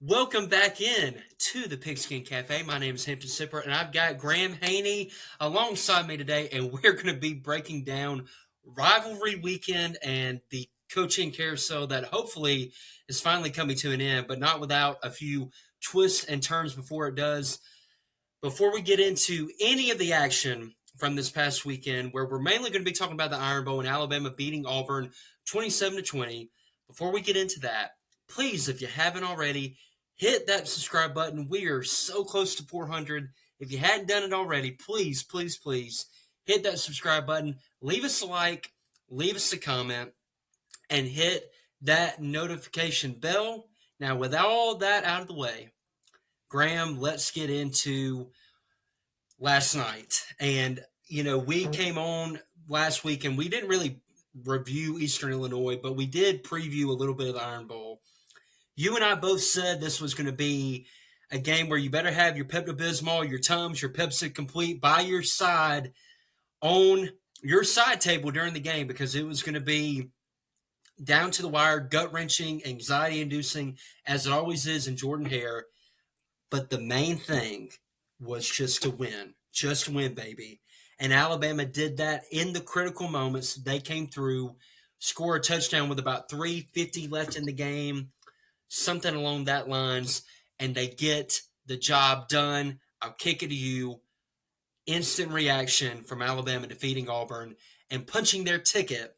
Welcome back in to the Pigskin Cafe. My name is Hampton Sipper, and I've got Graham Haney alongside me today, and we're going to be breaking down rivalry weekend and the coaching carousel that hopefully is finally coming to an end, but not without a few twists and turns before it does. Before we get into any of the action from this past weekend, where we're mainly going to be talking about the Iron Bowl and Alabama beating Auburn 27-20, before we get into that, please, if you haven't already, hit that subscribe button. We are so close to 400. If you hadn't done it already, please, please, please hit that subscribe button. Leave us a like, leave us a comment, and hit that notification bell. Now, with all that out of the way, Graham, let's get into last night. And, we came on last week and we didn't really review Eastern Illinois, but we did preview a little bit of the Iron Bowl. You and I both said this was going to be a game where you better have your Pepto-Bismol, your Tums, your Pepsi Complete by your side on your side table during the game because it was going to be down to the wire, gut-wrenching, anxiety-inducing, as it always is in Jordan Hare. But the main thing was just to win, baby. And Alabama did that in the critical moments. They came through, score a touchdown with about 3:50 left in the game, something along that lines, and they get the job done. I'll kick it to you. Instant reaction from Alabama defeating Auburn and punching their ticket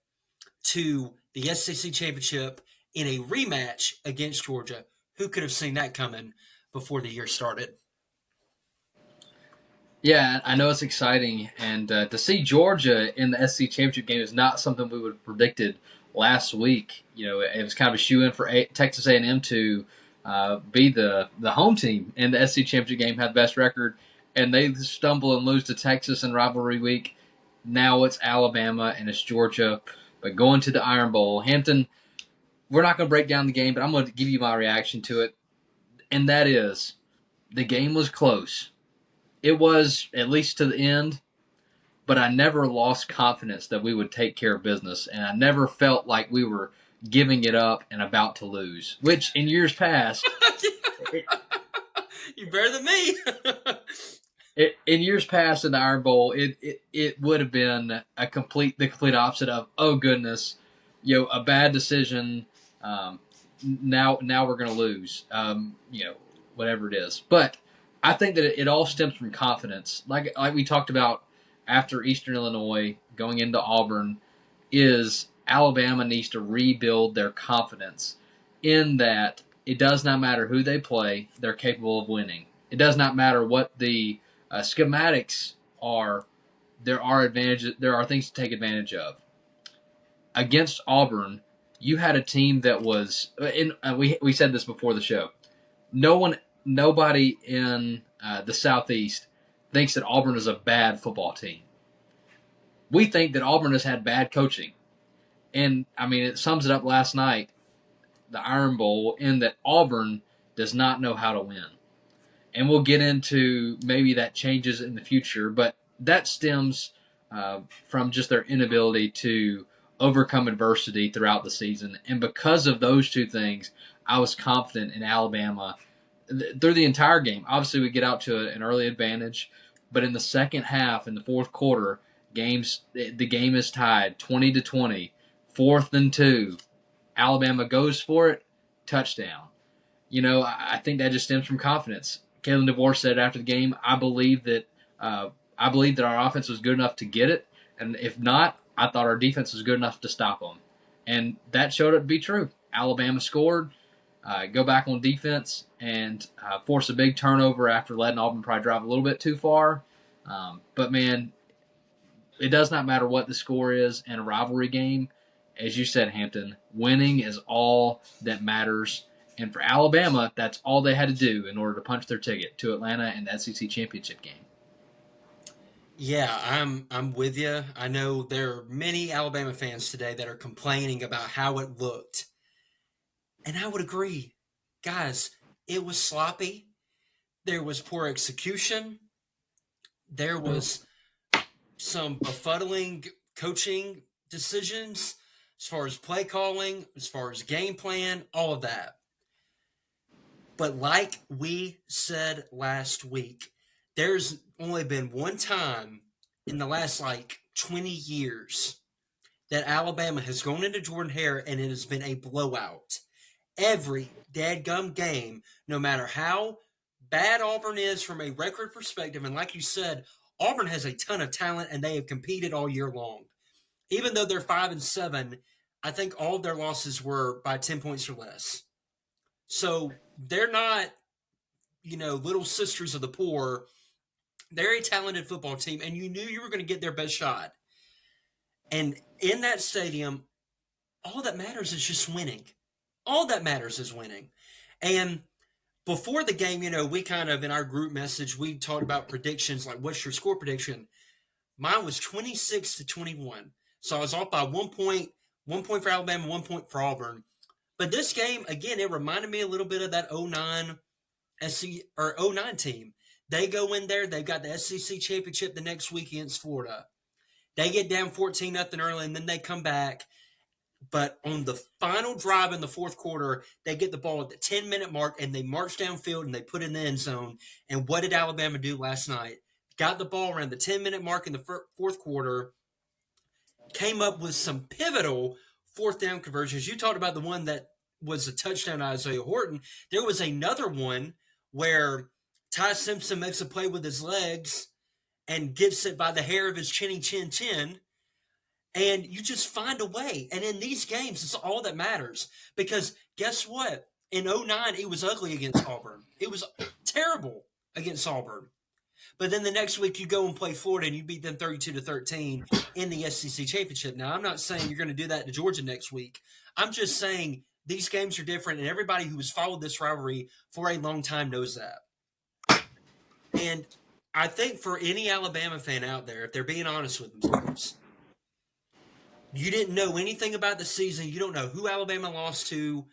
to the SEC championship in a rematch against Georgia. Who could have seen that coming before the year started? Yeah, I know it's exciting, and to see Georgia in the SEC championship game is not something we would have predicted last week. It was kind of a shoe-in for Texas A&M to be the home team in the SEC championship game, have the best record, and they stumble and lose to Texas in rivalry week. Now it's Alabama and it's Georgia, but going to the Iron Bowl, Hampton. We're not going to break down the game, but I'm going to give you my reaction to it, and that is the game was close. It was, at least to the end, but I never lost confidence that we would take care of business, and I never felt like we were giving it up and about to lose, which in years past, You're better than me. in years past in the Iron Bowl, it would have been the complete opposite of, oh goodness, a bad decision. Now we're going to lose. Whatever it is, but I think that it all stems from confidence. Like we talked about after Eastern Illinois going into Auburn, is Alabama needs to rebuild their confidence in that it does not matter who they play, they're capable of winning. It does not matter what the schematics are. There are advantages. There are things to take advantage of. Against Auburn, you had a team that was. We said this before the show. Nobody in the Southeast thinks that Auburn is a bad football team. We think that Auburn has had bad coaching. And, it sums it up last night, the Iron Bowl, in that Auburn does not know how to win. And we'll get into maybe that changes in the future, but that stems from just their inability to overcome adversity throughout the season. And because of those two things, I was confident in Alabama through the entire game. Obviously, we get out to an early advantage, but in the second half, in the fourth quarter, the game is tied 20-20, 4th and 2. Alabama goes for it, touchdown. I think that just stems from confidence. Kalen DeBoer said after the game, I believe that our offense was good enough to get it, and if not, I thought our defense was good enough to stop them. And that showed up to be true. Alabama scored. Go back on defense and force a big turnover after letting Auburn probably drive a little bit too far. But, man, it does not matter what the score is in a rivalry game. As you said, Hampton, winning is all that matters. And for Alabama, that's all they had to do in order to punch their ticket to Atlanta and the SEC championship game. Yeah, I'm with you. I know there are many Alabama fans today that are complaining about how it looked. And I would agree. Guys, it was sloppy. There was poor execution. There was some befuddling coaching decisions as far as play calling, as far as game plan, all of that. But like we said last week, there's only been one time in the last like 20 years that Alabama has gone into Jordan Hare and it has been a blowout. Every dadgum game, no matter how bad Auburn is from a record perspective, and like you said, Auburn has a ton of talent and they have competed all year long. Even though they're 5-7, I think all of their losses were by 10 points or less. So they're not, little sisters of the poor. They're a talented football team, and you knew you were going to get their best shot. And in that stadium, all that matters is just winning. All that matters is winning. And before the game, we kind of, in our group message, we talked about predictions, like what's your score prediction? Mine was 26-21. So I was off by 1 point for Alabama, 1 point for Auburn. But this game, again, it reminded me a little bit of that 09 09 team. They go in there, they've got the SEC championship the next week against Florida. They get down 14-0 early, and then they come back. But on the final drive in the fourth quarter, they get the ball at the 10-minute mark, and they march downfield, and they put it in the end zone. And what did Alabama do last night? Got the ball around the 10-minute mark in the fourth quarter, came up with some pivotal fourth down conversions. You talked about the one that was a touchdown to Isaiah Horton. There was another one where Ty Simpson makes a play with his legs and gets it by the hair of his chinny chin chin. And you just find a way. And in these games, it's all that matters. Because guess what? In 09, it was ugly against Auburn. It was terrible against Auburn. But then the next week, you go and play Florida, and you beat them 32-13 in the SEC championship. Now, I'm not saying you're going to do that to Georgia next week. I'm just saying these games are different, and everybody who has followed this rivalry for a long time knows that. And I think for any Alabama fan out there, if they're being honest with themselves, you didn't know anything about the season. You don't know who Alabama lost to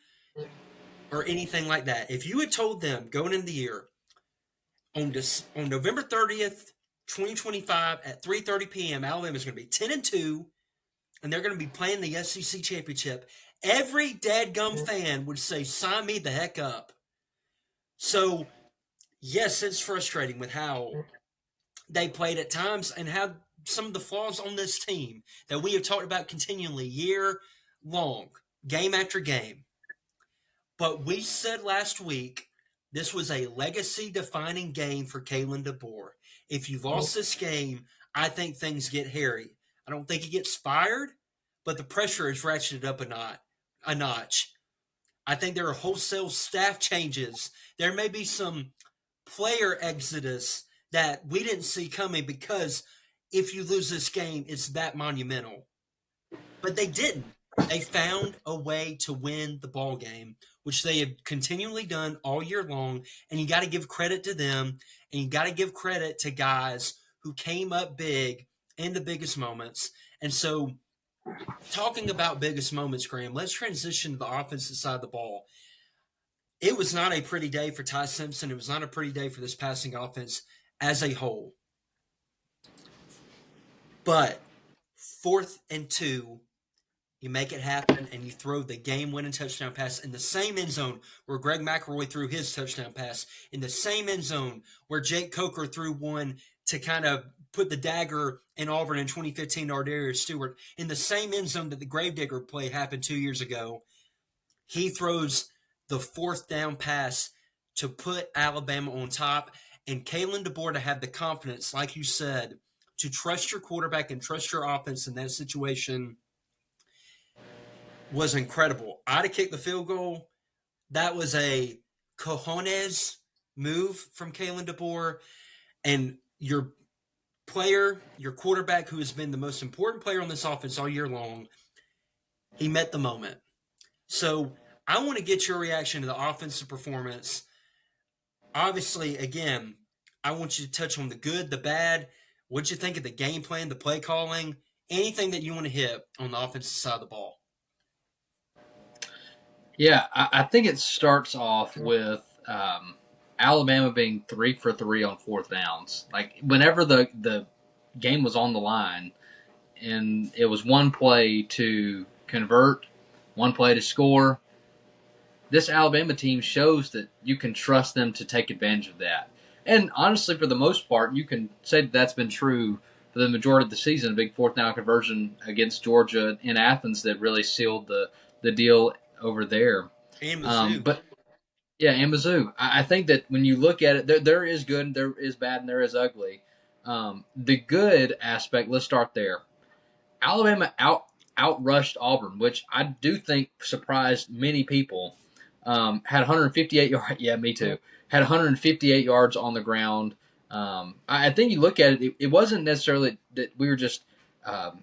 or anything like that. If you had told them going into the year on November 30th, 2025 at 3:30 p.m., Alabama's going to be 10-2, and they're going to be playing the SEC championship, every dadgum fan would say, sign me the heck up. So, yes, it's frustrating with how they played at times and how some of the flaws on this team that we have talked about continually year long, game after game. But we said last week this was a legacy-defining game for Kalen DeBoer. If you lost this game, I think things get hairy. I don't think he gets fired, but the pressure is ratcheted up a notch. I think there are wholesale staff changes. There may be some player exodus that we didn't see coming because if you lose this game, it's that monumental. But they didn't. They found a way to win the ball game, which they have continually done all year long. And you got to give credit to them, and you got to give credit to guys who came up big in the biggest moments. And so, talking about biggest moments, Graham, let's transition to the offensive side of the ball. It was not a pretty day for Ty Simpson. It was not a pretty day for this passing offense as a whole. But 4th and 2, you make it happen, and you throw the game-winning touchdown pass in the same end zone where Greg McElroy threw his touchdown pass, in the same end zone where Jake Coker threw one to kind of put the dagger in Auburn in 2015 to Ardarius Stewart, in the same end zone that the Gravedigger play happened 2 years ago. He throws the 4th down pass to put Alabama on top, and Kalen DeBoer to have the confidence, like you said, to trust your quarterback and trust your offense in that situation was incredible. I'd have kicked the field goal. That was a cojones move from Kalen DeBoer. And your player, your quarterback, who has been the most important player on this offense all year long, he met the moment. So I want to get your reaction to the offensive performance. Obviously, again, I want you to touch on the good, the bad. What'd you think of the game plan, the play calling, anything that you want to hit on the offensive side of the ball? Yeah, I think it starts off with Alabama being 3 for 3 on 4th downs. Like whenever the game was on the line, and it was one play to convert, one play to score. this Alabama team shows that you can trust them to take advantage of that. And honestly, for the most part, you can say that that's been true for the majority of the season. A big fourth down conversion against Georgia in Athens that really sealed the deal over there. And Mizzou. But yeah, and Mizzou. I think that when you look at it, there is good, there is bad, and there is ugly. The good aspect, let's start there. Alabama outrushed Auburn, which I do think surprised many people. Had 158 yards. Yeah, me too. Had 158 yards on the ground. I think you look at it, it wasn't necessarily that we were just um,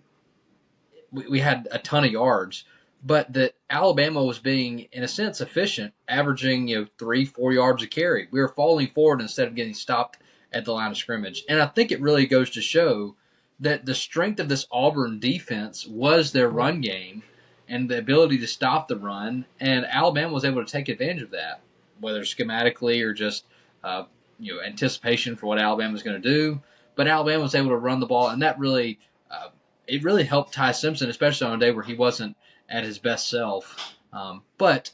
we had a ton of yards, but that Alabama was being, in a sense, efficient, averaging 3-4 yards a carry. We were falling forward instead of getting stopped at the line of scrimmage, and I think it really goes to show that the strength of this Auburn defense was their run game and the ability to stop the run, and Alabama was able to take advantage of that, whether schematically or just anticipation for what Alabama was going to do. But Alabama was able to run the ball, and that really it really helped Ty Simpson, especially on a day where he wasn't at his best self. But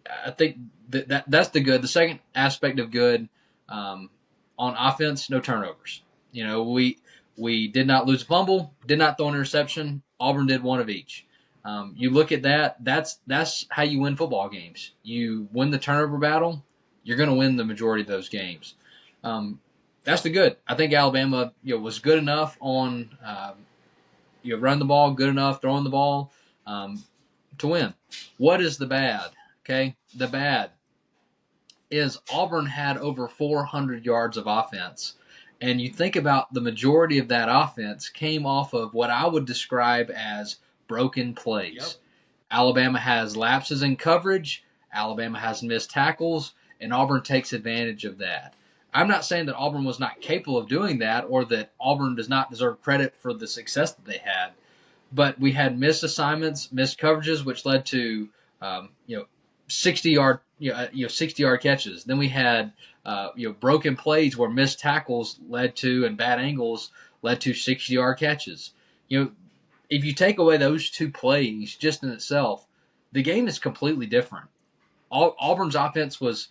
I think that's the good. The second aspect of good on offense, no turnovers. We did not lose a fumble, did not throw an interception. Auburn did one of each. You look at that. That's how you win football games. You win the turnover battle. You're going to win the majority of those games. That's the good. I think Alabama was good enough on run the ball, good enough throwing the ball to win. What is the bad? Okay, the bad is Auburn had over 400 yards of offense. And you think about the majority of that offense came off of what I would describe as broken plays. Yep. Alabama has lapses in coverage, Alabama has missed tackles, and Auburn takes advantage of that. I'm not saying that Auburn was not capable of doing that or that Auburn does not deserve credit for the success that they had, but we had missed assignments, missed coverages, which led to 60-yard 60-yard catches. Then we had broken plays where missed tackles led to and bad angles led to 60-yard catches. If you take away those two plays just in itself, the game is completely different. Auburn's offense was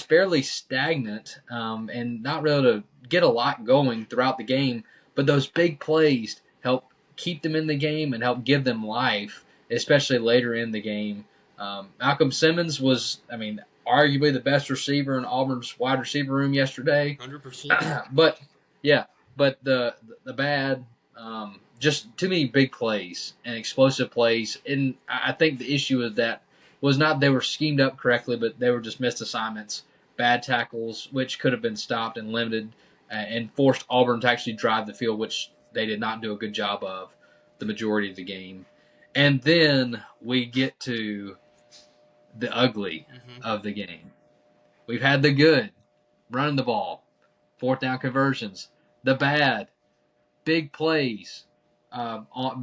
fairly stagnant and not really to get a lot going throughout the game, but those big plays help keep them in the game and help give them life, especially later in the game. Malcolm Simmons was, arguably the best receiver in Auburn's wide receiver room yesterday. 100%. but yeah, but the bad, just too many big plays and explosive plays, and I think the issue is that was not they were schemed up correctly, but they were just missed assignments, bad tackles, which could have been stopped and limited, and forced Auburn to actually drive the field, which they did not do a good job of the majority of the game. And then we get to the ugly Mm-hmm. of the game. We've had the good, running the ball, fourth down conversions, the bad, big plays,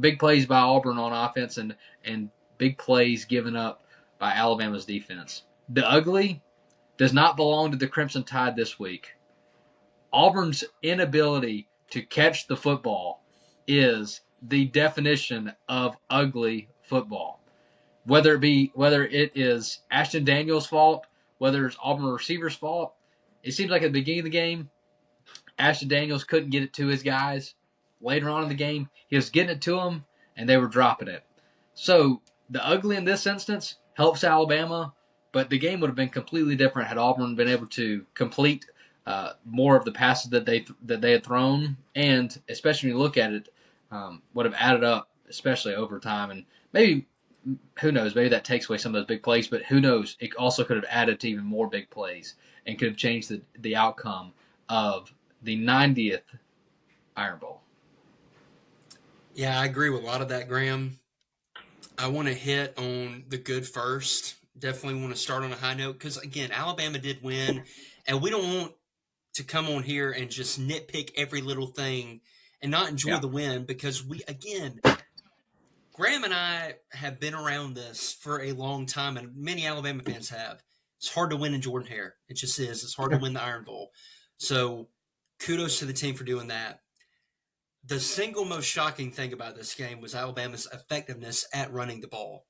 big plays by Auburn on offense, and big plays given up by Alabama's defense. The ugly does not belong to the Crimson Tide this week. Auburn's inability to catch the football is the definition of ugly football. Whether it is Ashton Daniels' fault, whether it's Auburn receivers' fault, it seems like at the beginning of the game, Ashton Daniels couldn't get it to his guys. Later on in the game, he was getting it to them, and they were dropping it. So the ugly in this instance helps Alabama, but the game would have been completely different had Auburn been able to complete more of the passes that they had thrown, and especially when you look at it, would have added up, especially over time. And maybe, who knows, maybe that takes away some of those big plays, but who knows, it also could have added to even more big plays and could have changed the outcome of the 90th Iron Bowl. Yeah, I agree with a lot of that, Graham. I want to hit on the good first. Definitely want to start on a high note because, again, Alabama did win, and we don't want to come on here and just nitpick every little thing and not enjoy Yeah. the win because again, Graham and I have been around this for a long time, and many Alabama fans have. It's hard to win in Jordan Hare. It just is. It's hard to win the Iron Bowl. So kudos to the team for doing that. The single most shocking thing about this game was Alabama's effectiveness at running the ball.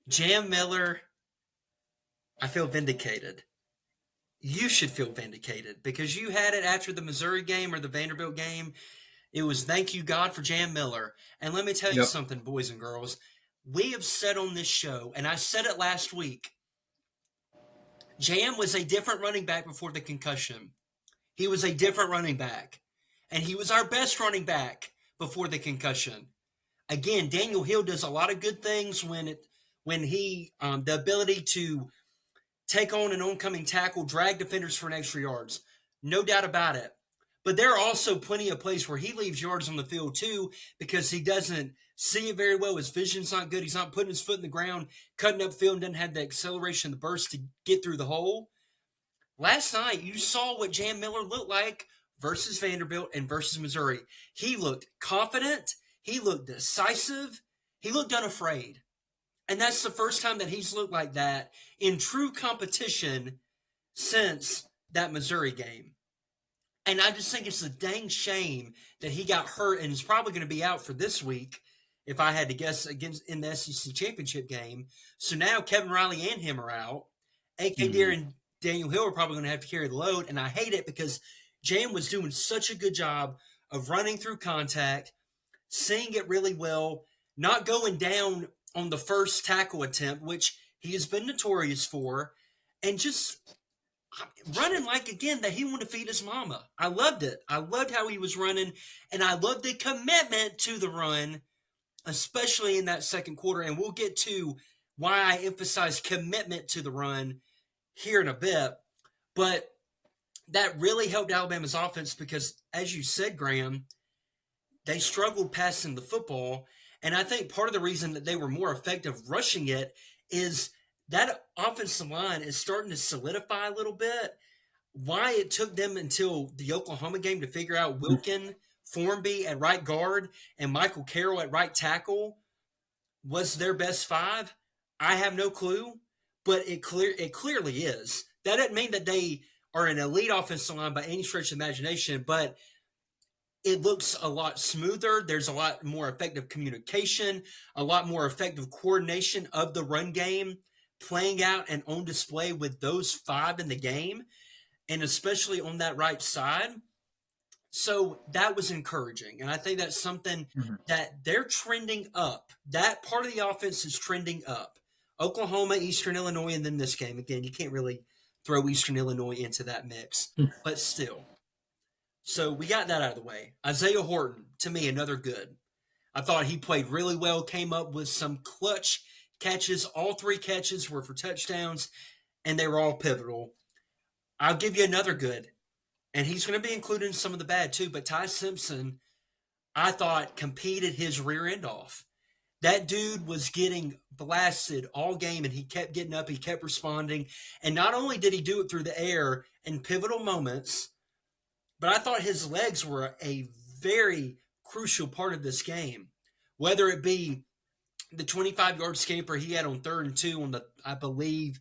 Jam Miller I feel vindicated. You should feel vindicated because you had it after the Missouri game or the Vanderbilt game. It was thank you God for Jam Miller. And let me tell you Yep. something, boys and girls. We have said on this show, and I said it last week, Jam was a different running back before the concussion. He was a different running back. And he was our best running back before the concussion. Again, Daniel Hill does a lot of good things when he the ability to take on an oncoming tackle, drag defenders for an extra yards. No doubt about it. But there are also plenty of plays where he leaves yards on the field too because he doesn't see it very well. His vision's not good. He's not putting his foot in the ground, cutting up field, and doesn't have the acceleration, the burst to get through the hole. Last night, you saw what Jam Miller looked like versus Vanderbilt and versus Missouri. He looked confident. He looked decisive. He looked unafraid. And that's the first time that he's looked like that in true competition since that Missouri game. And I just think it's a dang shame that he got hurt and is probably going to be out for this week, if I had to guess, against in the SEC championship game. So now Kevin Riley and him are out. A.K. Deere Mm-hmm. and Daniel Hill are probably going to have to carry the load. And I hate it because Jam was doing such a good job of running through contact, seeing it really well, not going down on the first tackle attempt, which he has been notorious for, and just running like again that he wanted to feed his mama. I loved it. I loved how he was running, and I loved the commitment to the run, especially in that second quarter. And we'll get to why I emphasize commitment to the run here in a bit. But that really helped Alabama's offense because, as you said, Graham, they struggled passing the football. And I think part of the reason that they were more effective rushing it is that offensive line is starting to solidify a little bit. Why it took them until the Oklahoma game to figure out Wilkin, Formby at right guard, and Michael Carroll at right tackle was their best five, I have no clue. But it clearly is. That doesn't mean that they are an elite offensive line by any stretch of imagination, but it looks a lot smoother. There's a lot more effective communication, a lot more effective coordination of the run game playing out and on display with those five in the game, and especially on that right side. So that was encouraging. And I think that's something Mm-hmm. that they're trending up. That part of the offense is trending up. Oklahoma, Eastern Illinois, and then this game. Again, you can't really throw Eastern Illinois into that mix, but still. So we got that out of the way. Isaiah Horton, to me, another good. I thought he played really well, came up with some clutch catches. All three catches were for touchdowns, and they were all pivotal. I'll give you another good, and he's going to be included in some of the bad too, but Ty Simpson, I thought, competed his rear end off. That dude was getting blasted all game, and he kept getting up, he kept responding. And not only did he do it through the air in pivotal moments, but I thought his legs were a very crucial part of this game. Whether it be the 25-yard scamper he had on 3rd and 2 on the, I believe,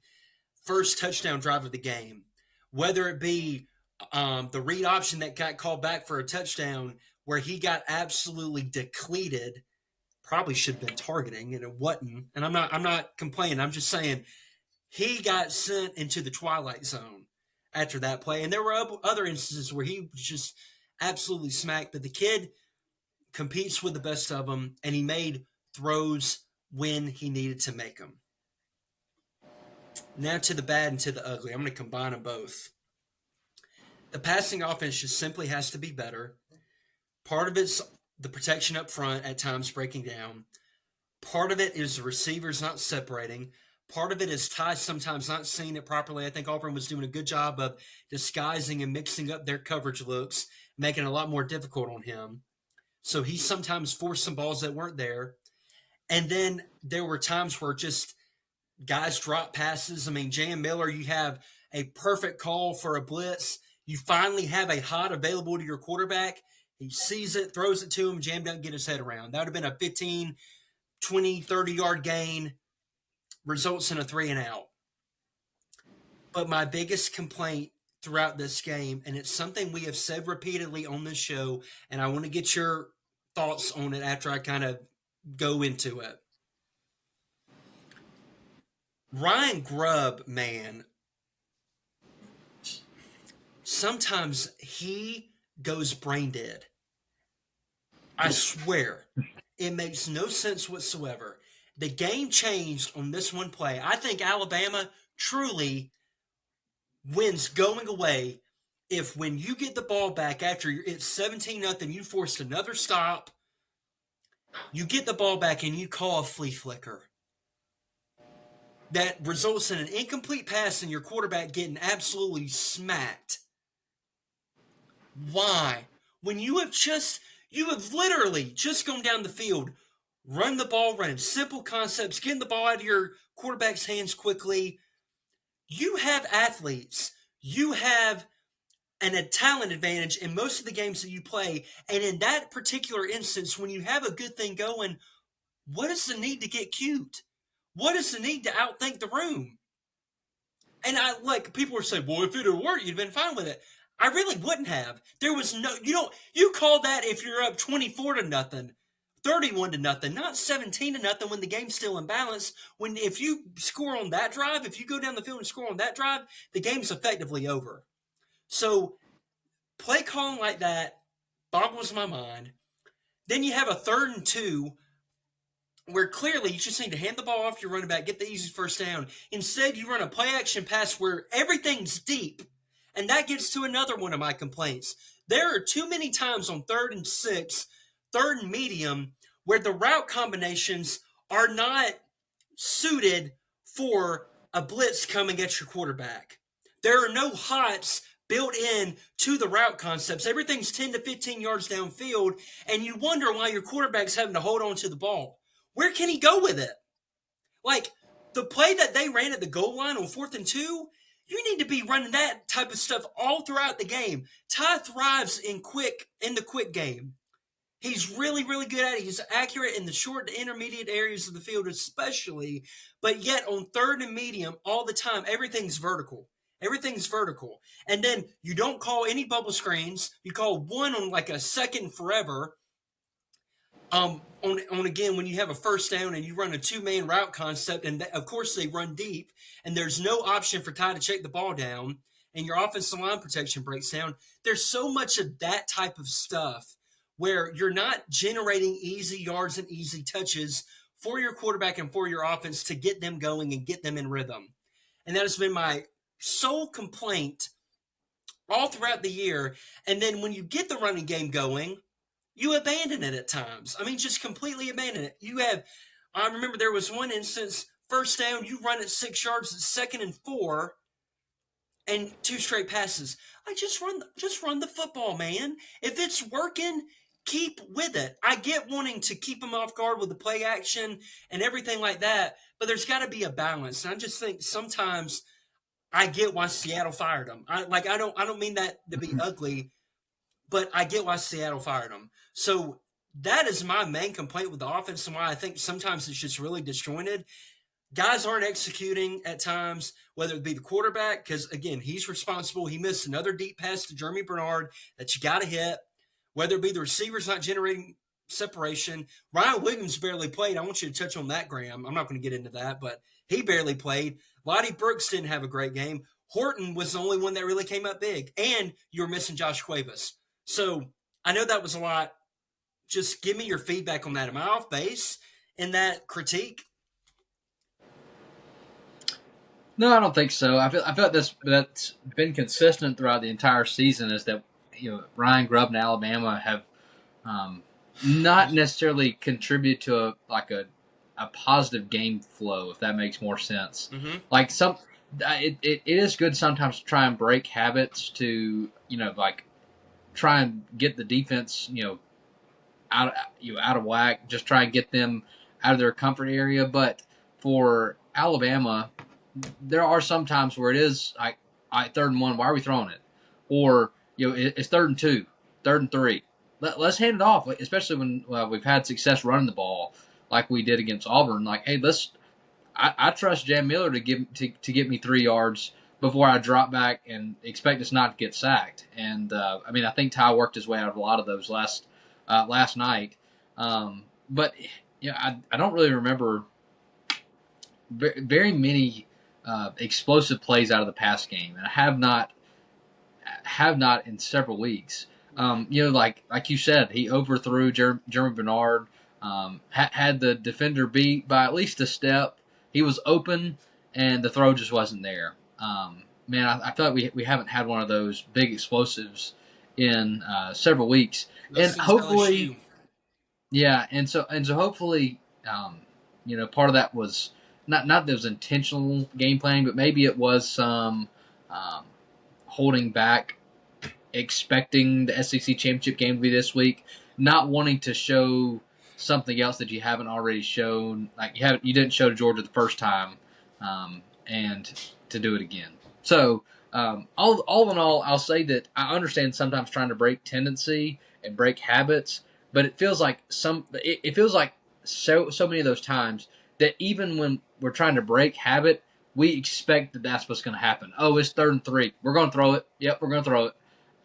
first touchdown drive of the game, whether it be the read option that got called back for a touchdown where he got absolutely depleted, probably should have been targeting and it wasn't. And I'm not complaining. I'm just saying he got sent into the twilight zone after that play. And there were other instances where he was just absolutely smacked. But the kid competes with the best of them, and he made throws when he needed to make them. Now to the bad and to the ugly. I'm going to combine them both. The passing offense just simply has to be better. Part of it's the protection up front at times breaking down. Part of it is the receivers not separating. Part of it is Ty sometimes not seeing it properly. I think Auburn was doing a good job of disguising and mixing up their coverage looks, making it a lot more difficult on him. So he sometimes forced some balls that weren't there. And then there were times where just guys drop passes. I mean, Jam Miller, you have a perfect call for a blitz. You finally have a hot available to your quarterback. He sees it, throws it to him. Jam doesn't get his head around. That would have been a 15, 20, 30-yard gain, results in a 3 and out. But my biggest complaint throughout this game, and it's something we have said repeatedly on this show, and I want to get your thoughts on it after I kind of go into it. Ryan Grubb, man, sometimes he goes brain dead. I swear. It makes no sense whatsoever. The game changed on this one play. I think Alabama truly wins going away if when you get the ball back after it's 17-0, you forced another stop, you get the ball back and you call a flea flicker. That results in an incomplete pass and your quarterback getting absolutely smacked. Why? When you have literally just gone down the field, run the ball, running simple concepts, getting the ball out of your quarterback's hands quickly. You have athletes. You have a talent advantage in most of the games that you play. And in that particular instance, when you have a good thing going, what is the need to get cute? What is the need to outthink the room? And I like people were saying, well, if it had worked, you'd been fine with it. I really wouldn't have. There was no you call that if you're up 24-0, 31-0, not 17-0 when the game's still in balance. When if you score on that drive, if you go down the field and score on that drive, the game's effectively over. So play calling like that boggles my mind. Then you have a 3rd and 2 where clearly you just need to hand the ball off your running back, get the easy first down. Instead, you run a play action pass where everything's deep. And that gets to another one of my complaints. There are too many times on 3rd and 6, 3rd and medium, where the route combinations are not suited for a blitz coming at your quarterback. There are no hots built in to the route concepts. Everything's 10 to 15 yards downfield, and you wonder why your quarterback's having to hold on to the ball. Where can he go with it? Like the play that they ran at the goal line on 4th and 2, you need to be running that type of stuff all throughout the game. Ty thrives in the quick game. He's really, really good at it. He's accurate in the short to intermediate areas of the field, especially. But yet on 3rd and medium, all the time, everything's vertical. Everything's vertical. And then you don't call any bubble screens. You call one on like a 2nd forever. On again when you have a first down and you run a 2-man route concept, and of course they run deep, and there's no option for Ty to check the ball down, and your offensive line protection breaks down. There's so much of that type of stuff where you're not generating easy yards and easy touches for your quarterback and for your offense to get them going and get them in rhythm. And that has been my sole complaint all throughout the year. And then when you get the running game going, you abandon it at times. I mean, just completely abandon it. I remember there was one instance, first down, you run it 6 yards, it's 2nd and 4, and 2 straight passes. I just run the football, man. If it's working, keep with it. I get wanting to keep them off guard with the play action and everything like that, but there's got to be a balance. And I just think sometimes I get why Seattle fired them. I don't mean that to be ugly, but I get why Seattle fired him. So that is my main complaint with the offense, and why I think sometimes it's just really disjointed. Guys aren't executing at times, whether it be the quarterback, because again, he's responsible. He missed another deep pass to Jeremy Bernard that you got to hit. Whether it be the receivers not generating separation. Ryan Williams barely played. I want you to touch on that, Graham. I'm not going to get into that, but he barely played. Lottie Brooks didn't have a great game. Horton was the only one that really came up big, and you were missing Josh Cuevas. So I know that was a lot. Just give me your feedback on that. Am I off base in that critique? No, I don't think so. I feel like that's been consistent throughout the entire season is that Ryan Grubb and Alabama have not necessarily contribute to a positive game flow, if that makes more sense. Mm-hmm. Like it is good sometimes to try and break habits to like try and get the defense out of whack, just try and get them out of their comfort area. But for Alabama, there are some times where it is like, 3rd and 1, why are we throwing it? Or it's 3rd and 2, 3rd and 3. Let's hand it off, especially when we've had success running the ball like we did against Auburn. Like, hey, I trust Jam Miller to get me 3 yards before I drop back and expect us not to get sacked. And I think Ty worked his way out of a lot of those last night. But I don't really remember very many explosive plays out of the pass game, and I have not in several weeks. Right. Like you said, he overthrew Jeremy Bernard, had the defender beat by at least a step. He was open, and the throw just wasn't there. Man, I feel like we haven't had one of those big explosives in several weeks, Not and since hopefully, LSU. yeah, and so hopefully, part of that was not that it was intentional game planning, but maybe it was some um, holding back, expecting the SEC championship game to be this week, not wanting to show something else that you haven't already shown. Like you didn't show to Georgia the first time, and to do it again. So all in all, I'll say that I understand sometimes trying to break tendency and break habits, but it feels like it feels like so many of those times that even when we're trying to break habit, we expect that that's what's going to happen. Oh, it's 3rd and 3. We're going to throw it. Yep, we're going to throw it.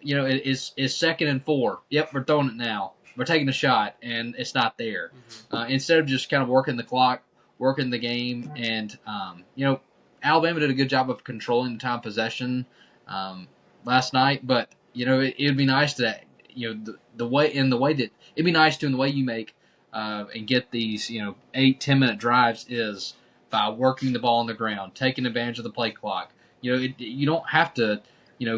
It is 2nd and 4. Yep, we're throwing it now. We're taking a shot, and it's not there. Mm-hmm. Instead of just kind of working the clock, working the game, and Alabama did a good job of controlling the time possession last night. But it would be nice to the way that it'd be nice to in the way you make and get these 8-10 minute drives is by working the ball on the ground, taking advantage of the play clock. You don't have to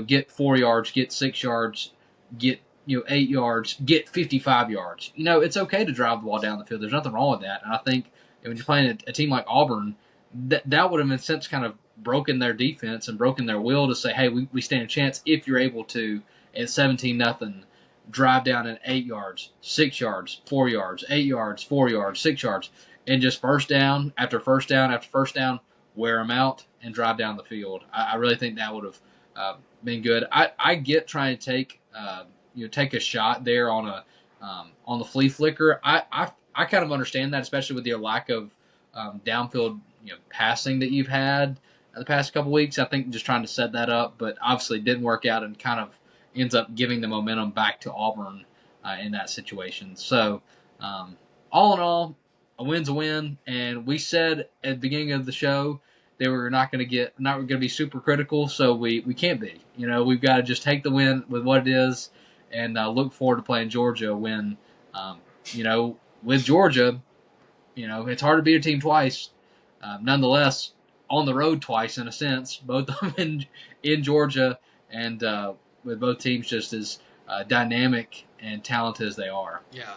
get 4 yards, get 6 yards, get 8 yards, get 55 yards. It's okay to drive the ball down the field. There's nothing wrong with that. And I think when you're playing a team like Auburn, that would have in a sense kind of broken their defense and broken their will to say, hey, we stand a chance if you're able to at 17-0 drive down at 8 yards, 6 yards, 4 yards, 8 yards, 4 yards, 6 yards, and just first down after first down after first down, wear them out and drive down the field. I really think that would have been good. I get trying to take a shot there on the flea flicker. I kind of understand that, especially with your lack of downfield passing that you've had the past couple weeks. I think just trying to set that up, but obviously didn't work out and kind of ends up giving the momentum back to Auburn in that situation. So all in all, a win's a win, and we said at the beginning of the show they were not going to be super critical, so we can't be. We've got to just take the win with what it is, and look forward to playing Georgia when, with Georgia, it's hard to beat a team twice. Nonetheless, on the road twice in a sense, both of them in Georgia, and with both teams just as dynamic and talented as they are. Yeah.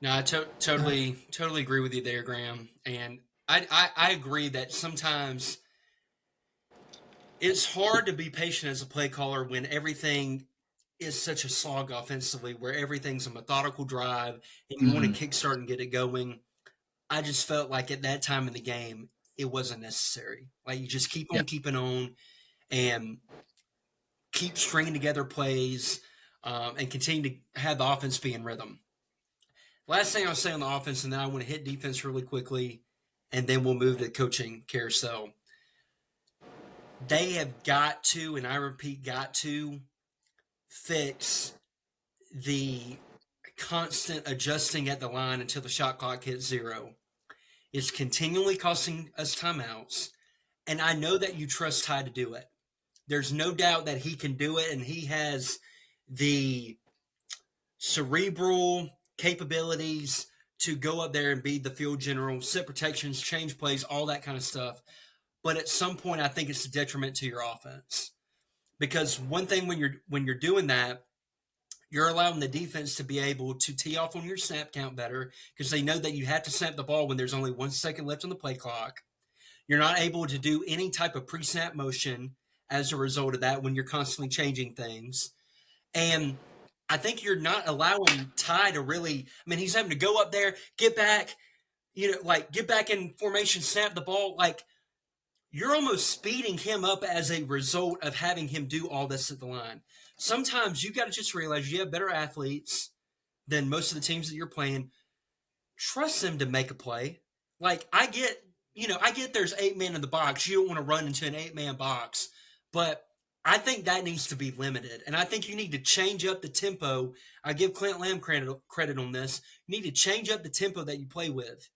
No, I totally agree with you there, Graham. And I agree that sometimes it's hard to be patient as a play caller when everything is such a slog offensively, where everything's a methodical drive and you want to Mm-hmm. kickstart and get it going. I just felt like at that time in the game, it wasn't necessary. Like you just keep Yeah. on keeping on and keep stringing together plays and continue to have the offense be in rhythm. Last thing I'll say on the offense, and then I want to hit defense really quickly, and then we'll move to coaching carousel. They have got to, and I repeat, got to fix the constant adjusting at the line until the shot clock hits zero. It's continually costing us timeouts, and I know that you trust Ty to do it. There's no doubt that he can do it, and he has the cerebral capabilities to go up there and be the field general, set protections, change plays, all that kind of stuff. But at some point, I think it's a detriment to your offense because one thing when you're doing that, you're allowing the defense to be able to tee off on your snap count better because they know that you have to snap the ball when there's only 1 second left on the play clock. You're not able to do any type of pre-snap motion as a result of that when you're constantly changing things. And I think you're not allowing Ty to really. I mean, he's having to go up there, get back, like get back in formation, snap the ball. Like you're almost speeding him up as a result of having him do all this at the line. Sometimes you got to just realize you have better athletes than most of the teams that you're playing. Trust them to make a play. Like I get there's 8 men in the box. You don't want to run into an 8-man box, but I think that needs to be limited. And I think you need to change up the tempo. I give Clint Lamb credit on this. You need to change up the tempo that you play with.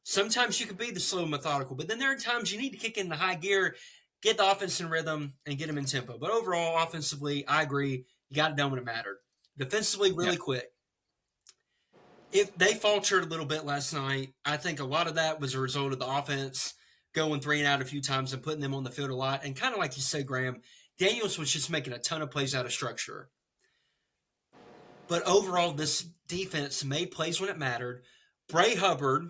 Sometimes you can be the slow, methodical, but then there are times you need to kick in the high gear, get the offense in rhythm, and get them in tempo. But overall, offensively, I agree. You got it done when it mattered. Defensively, Yeah. really quick. If they faltered a little bit last night, I think a lot of that was a result of the offense going 3 and out a few times and putting them on the field a lot. And kind of like you said, Graham, Daniels was just making a ton of plays out of structure. But overall, this defense made plays when it mattered. Bray Hubbard,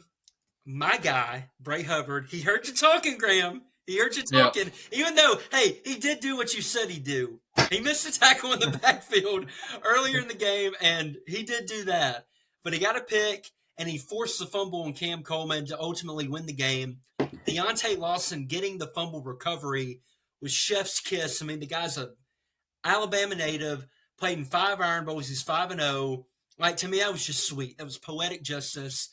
my guy, Bray Hubbard, he heard you talking, Graham. He heard you Yeah. talking, even though, hey, he did do what you said he'd do. He missed a tackle in the backfield earlier in the game, and he did do that. But he got a pick, and he forced the fumble on Cam Coleman to ultimately win the game. Deontay Lawson getting the fumble recovery was chef's kiss. I mean, the guy's a Alabama native, played in 5 Iron Bowls. He's 5-0. Like, to me, that was just sweet. That was poetic justice.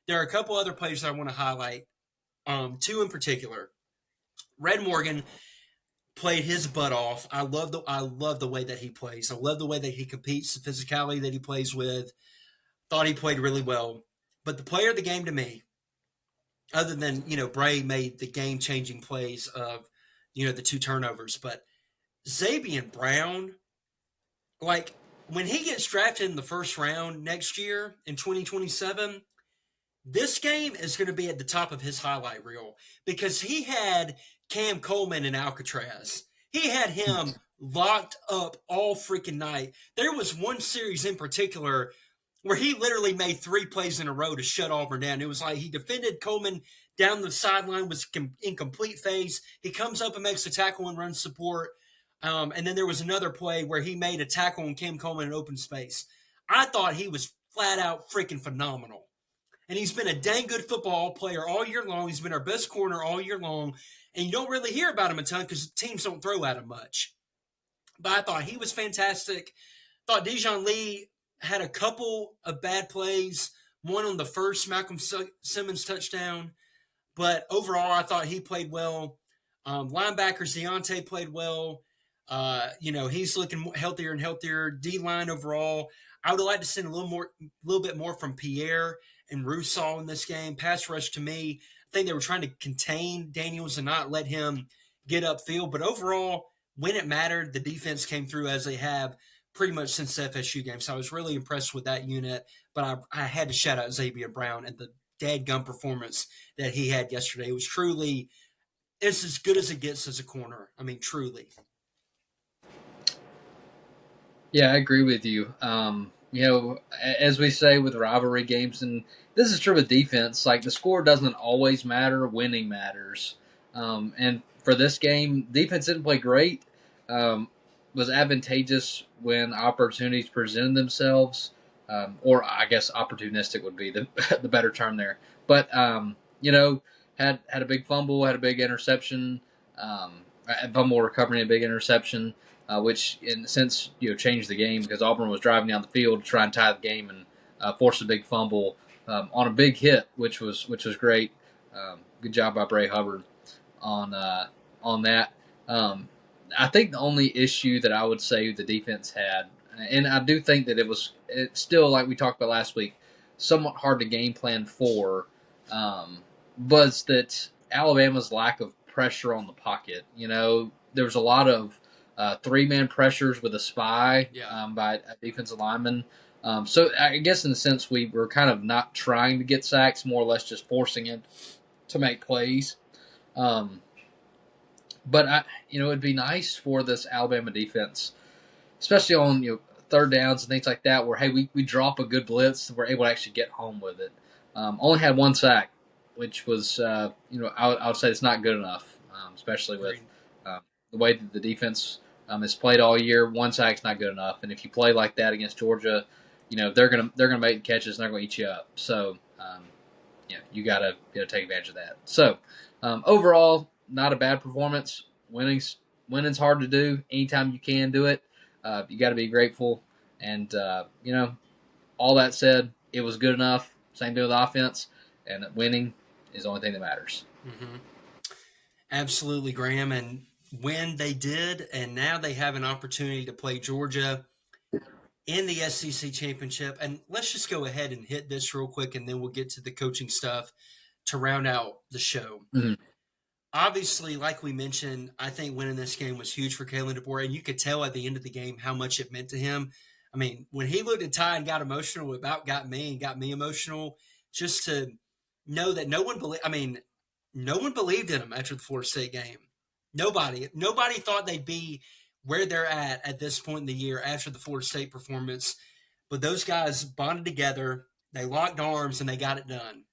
There are a couple other players I want to highlight. Two in particular. Red Morgan played his butt off. I love the way that he plays. I love the way that he competes, the physicality that he plays with. Thought he played really well. But the player of the game to me, other than Bray made the game changing plays of the two turnovers, but Zabian Brown, like when he gets drafted in the first round next year in 2027, this game is going to be at the top of his highlight reel because he had Cam Coleman and Alcatraz. He had him locked up all freaking night. There was one series in particular where he literally made 3 plays in a row to shut Auburn down. It was like he defended Coleman down the sideline, was in complete phase. He comes up and makes a tackle and runs support. And then there was another play where he made a tackle on Cam Coleman in open space. I thought he was flat out freaking phenomenal. And he's been a dang good football player all year long. He's been our best corner all year long. And you don't really hear about him a ton because teams don't throw at him much. But I thought he was fantastic. Thought Dijon Lee had a couple of bad plays. One on the first Malcolm Simmons touchdown. But overall, I thought he played well. Linebackers, Deontay played well. He's looking healthier and healthier. D line overall, I would have liked to see a little bit more from Pierre and Rousseau in this game. Pass rush to me, I think they were trying to contain Daniels and not let him get upfield. But overall, when it mattered, the defense came through as they have pretty much since the FSU game. So I was really impressed with that unit. But I had to shout out Xavier Brown and the dadgum performance that he had yesterday. It was truly, it's as good as it gets as a corner. I mean, truly. Yeah, I agree with you. As we say with rivalry games, and this is true with defense, like the score doesn't always matter, winning matters. And for this game, defense didn't play great. Was advantageous when opportunities presented themselves, or I guess opportunistic would be the the better term there. But had a big fumble, had a big interception, a fumble recovering a big interception, which in a sense changed the game because Auburn was driving down the field to try and tie the game and forced a big fumble on a big hit, which was great. Good job by Bray Hubbard on that. I think the only issue that I would say the defense had, and I do think that it's still like we talked about last week, somewhat hard to game plan for, was that Alabama's lack of pressure on the pocket. There was a lot of 3-man pressures with a spy by a defensive lineman. So I guess in a sense we were kind of not trying to get sacks, more or less just forcing it to make plays. But it'd be nice for this Alabama defense, especially on third downs and things like that, where hey we drop a good blitz, we're able to actually get home with it. Only had 1 sack, which was I would say it's not good enough, especially with the way that the defense has played all year. 1 sack's not good enough, and if you play like that against Georgia, they're gonna make catches and they're gonna eat you up. So you gotta take advantage of that. So overall, not a bad performance. Winning's hard to do. Anytime you can do it, you got to be grateful. And all that said, it was good enough. Same thing with offense, and winning is the only thing that matters. Mm-hmm. Absolutely, Graham. And when they did, and now they have an opportunity to play Georgia in the SEC championship. And let's just go ahead and hit this real quick, and then we'll get to the coaching stuff. to round out the show. Mhm. Obviously, like we mentioned, I think winning this game was huge for Kalen DeBoer, and you could tell at the end of the game how much it meant to him. I mean, when he looked at Ty and got emotional, about got me and got me emotional, just to know that no one believed. I mean, no one believed in him after the Florida State game. Nobody thought they'd be where they're at this point in the year after the Florida State performance. But those guys bonded together, they locked arms, and they got it done.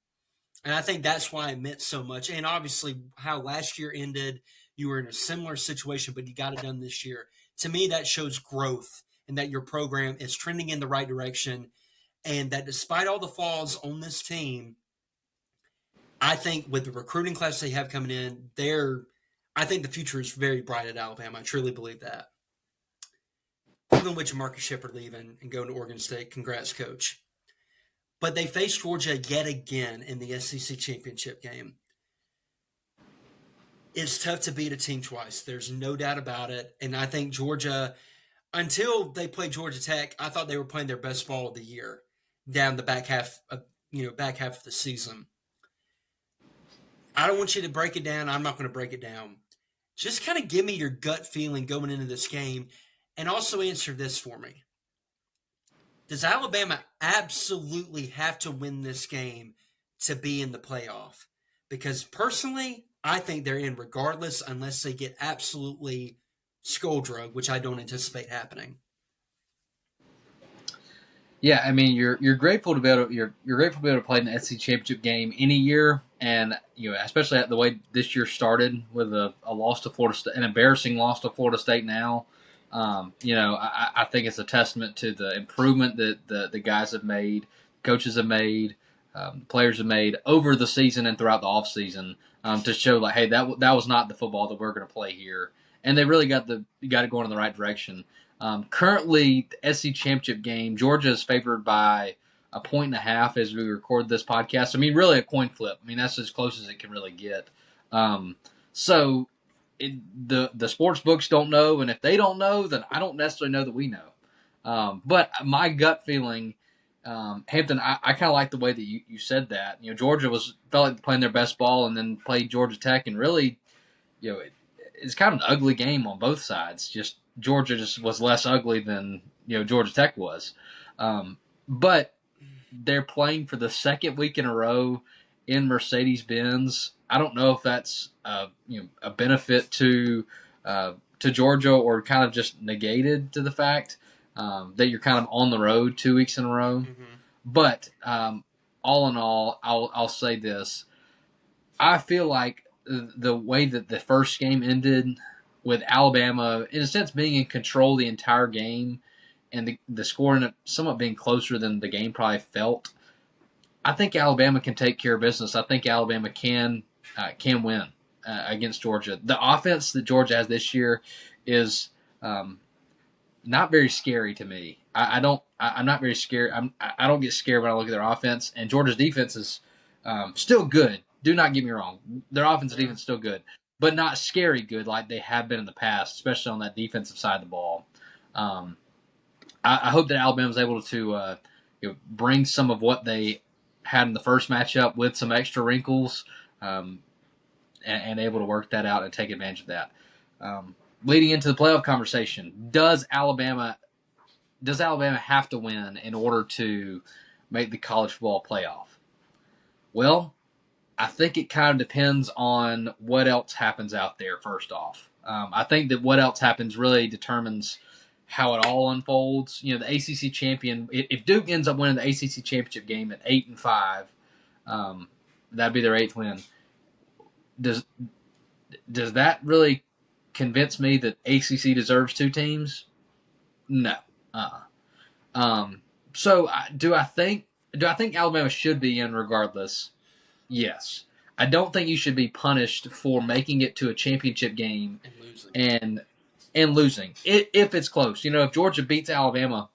And I think that's why it meant so much. And obviously, how last year ended, you were in a similar situation, but you got it done this year. To me, that shows growth and that your program is trending in the right direction. And that despite all the flaws on this team, I think with the recruiting class they have coming in, I think the future is very bright at Alabama. I truly believe that. Even with Marcus Shepard leaving and going to Oregon State, congrats, coach. But they faced Georgia yet again in the SEC championship game. It's tough to beat a team twice. There's no doubt about it. And I think Georgia, until they played Georgia Tech, I thought they were playing their best ball of the year down the back half of the season. I don't want you to break it down. I'm not going to break it down. Just kind of give me your gut feeling going into this game, and also answer this for me. Does Alabama absolutely have to win this game to be in the playoff? Because personally, I think they're in regardless unless they get absolutely skull drug, which I don't anticipate happening. Yeah, I mean, you're grateful to be able to, you're grateful to be able to play in the SEC championship game any year, and especially at the way this year started with a loss to Florida State, an embarrassing loss to Florida State. Now, I think it's a testament to the improvement that the guys have made, coaches have made, players have made over the season and throughout the off season, to show like, hey, that was not the football that we're going to play here, and they really got it going in the right direction. Currently, the SEC championship game, Georgia is favored by 1.5 as we record this podcast. I mean, really a coin flip. I mean, that's as close as it can really get. So the sports books don't know, and if they don't know, then I don't necessarily know that we know. But my gut feeling, Hampton, I kind of like the way that you said that. Georgia felt like playing their best ball, and then played Georgia Tech, and really, it's kind of an ugly game on both sides. Just Georgia just was less ugly than Georgia Tech was, but they're playing for the second week in a row in Mercedes-Benz. I don't know if that's a benefit to Georgia, or kind of just negated to the fact that you're kind of on the road 2 weeks in a row. Mm-hmm. But all in all, I'll say this: I feel like the way that the first game ended, with Alabama, in a sense, being in control the entire game, and the score ended up somewhat being closer than the game probably felt, I think Alabama can take care of business. I think Alabama can win against Georgia. The offense that Georgia has this year is not very scary to me. I'm not very scared. I don't get scared when I look at their offense. And Georgia's defense is still good. Do not get me wrong. Their offensive defense is still good, but not scary good like they have been in the past, especially on that defensive side of the ball. I hope that Alabama's able to bring some of what they had in the first matchup with some extra wrinkles, and able to work that out and take advantage of that. Leading into the playoff conversation, does Alabama have to win in order to make the college football playoff? Well, I think it kind of depends on what else happens out there, first off. I think that what else happens really determines how it all unfolds. The ACC champion, if Duke ends up winning the ACC championship game at 8-5, that'd be their 8th win. Does that really convince me that ACC deserves 2 teams? No. So do I think Alabama should be in regardless? Yes. I don't think you should be punished for making it to a championship game and losing if it's close. If Georgia beats Alabama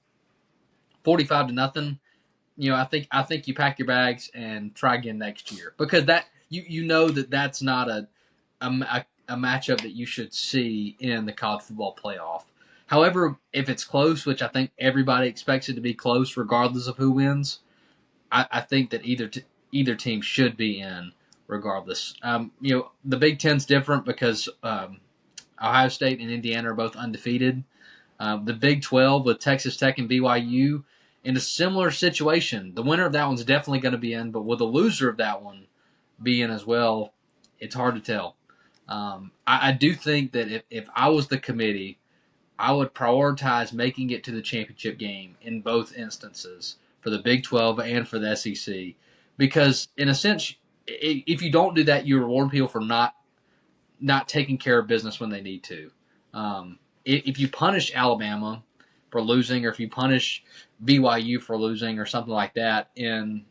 45-0, I think you pack your bags and try again next year, because that that's not a matchup that you should see in the college football playoff. However, if it's close, which I think everybody expects it to be close regardless of who wins, I think that either team should be in. regardless. The Big Ten's different because Ohio State and Indiana are both undefeated. The Big 12 with Texas Tech and BYU in a similar situation. The winner of that one's definitely going to be in, but will the loser of that one be in as well? It's hard to tell. I do think that if I was the committee, I would prioritize making it to the championship game in both instances for the Big 12 and for the SEC. Because, in a sense, if you don't do that, you reward people for not taking care of business when they need to. If you punish Alabama for losing, or if you punish BYU for losing, or something like that in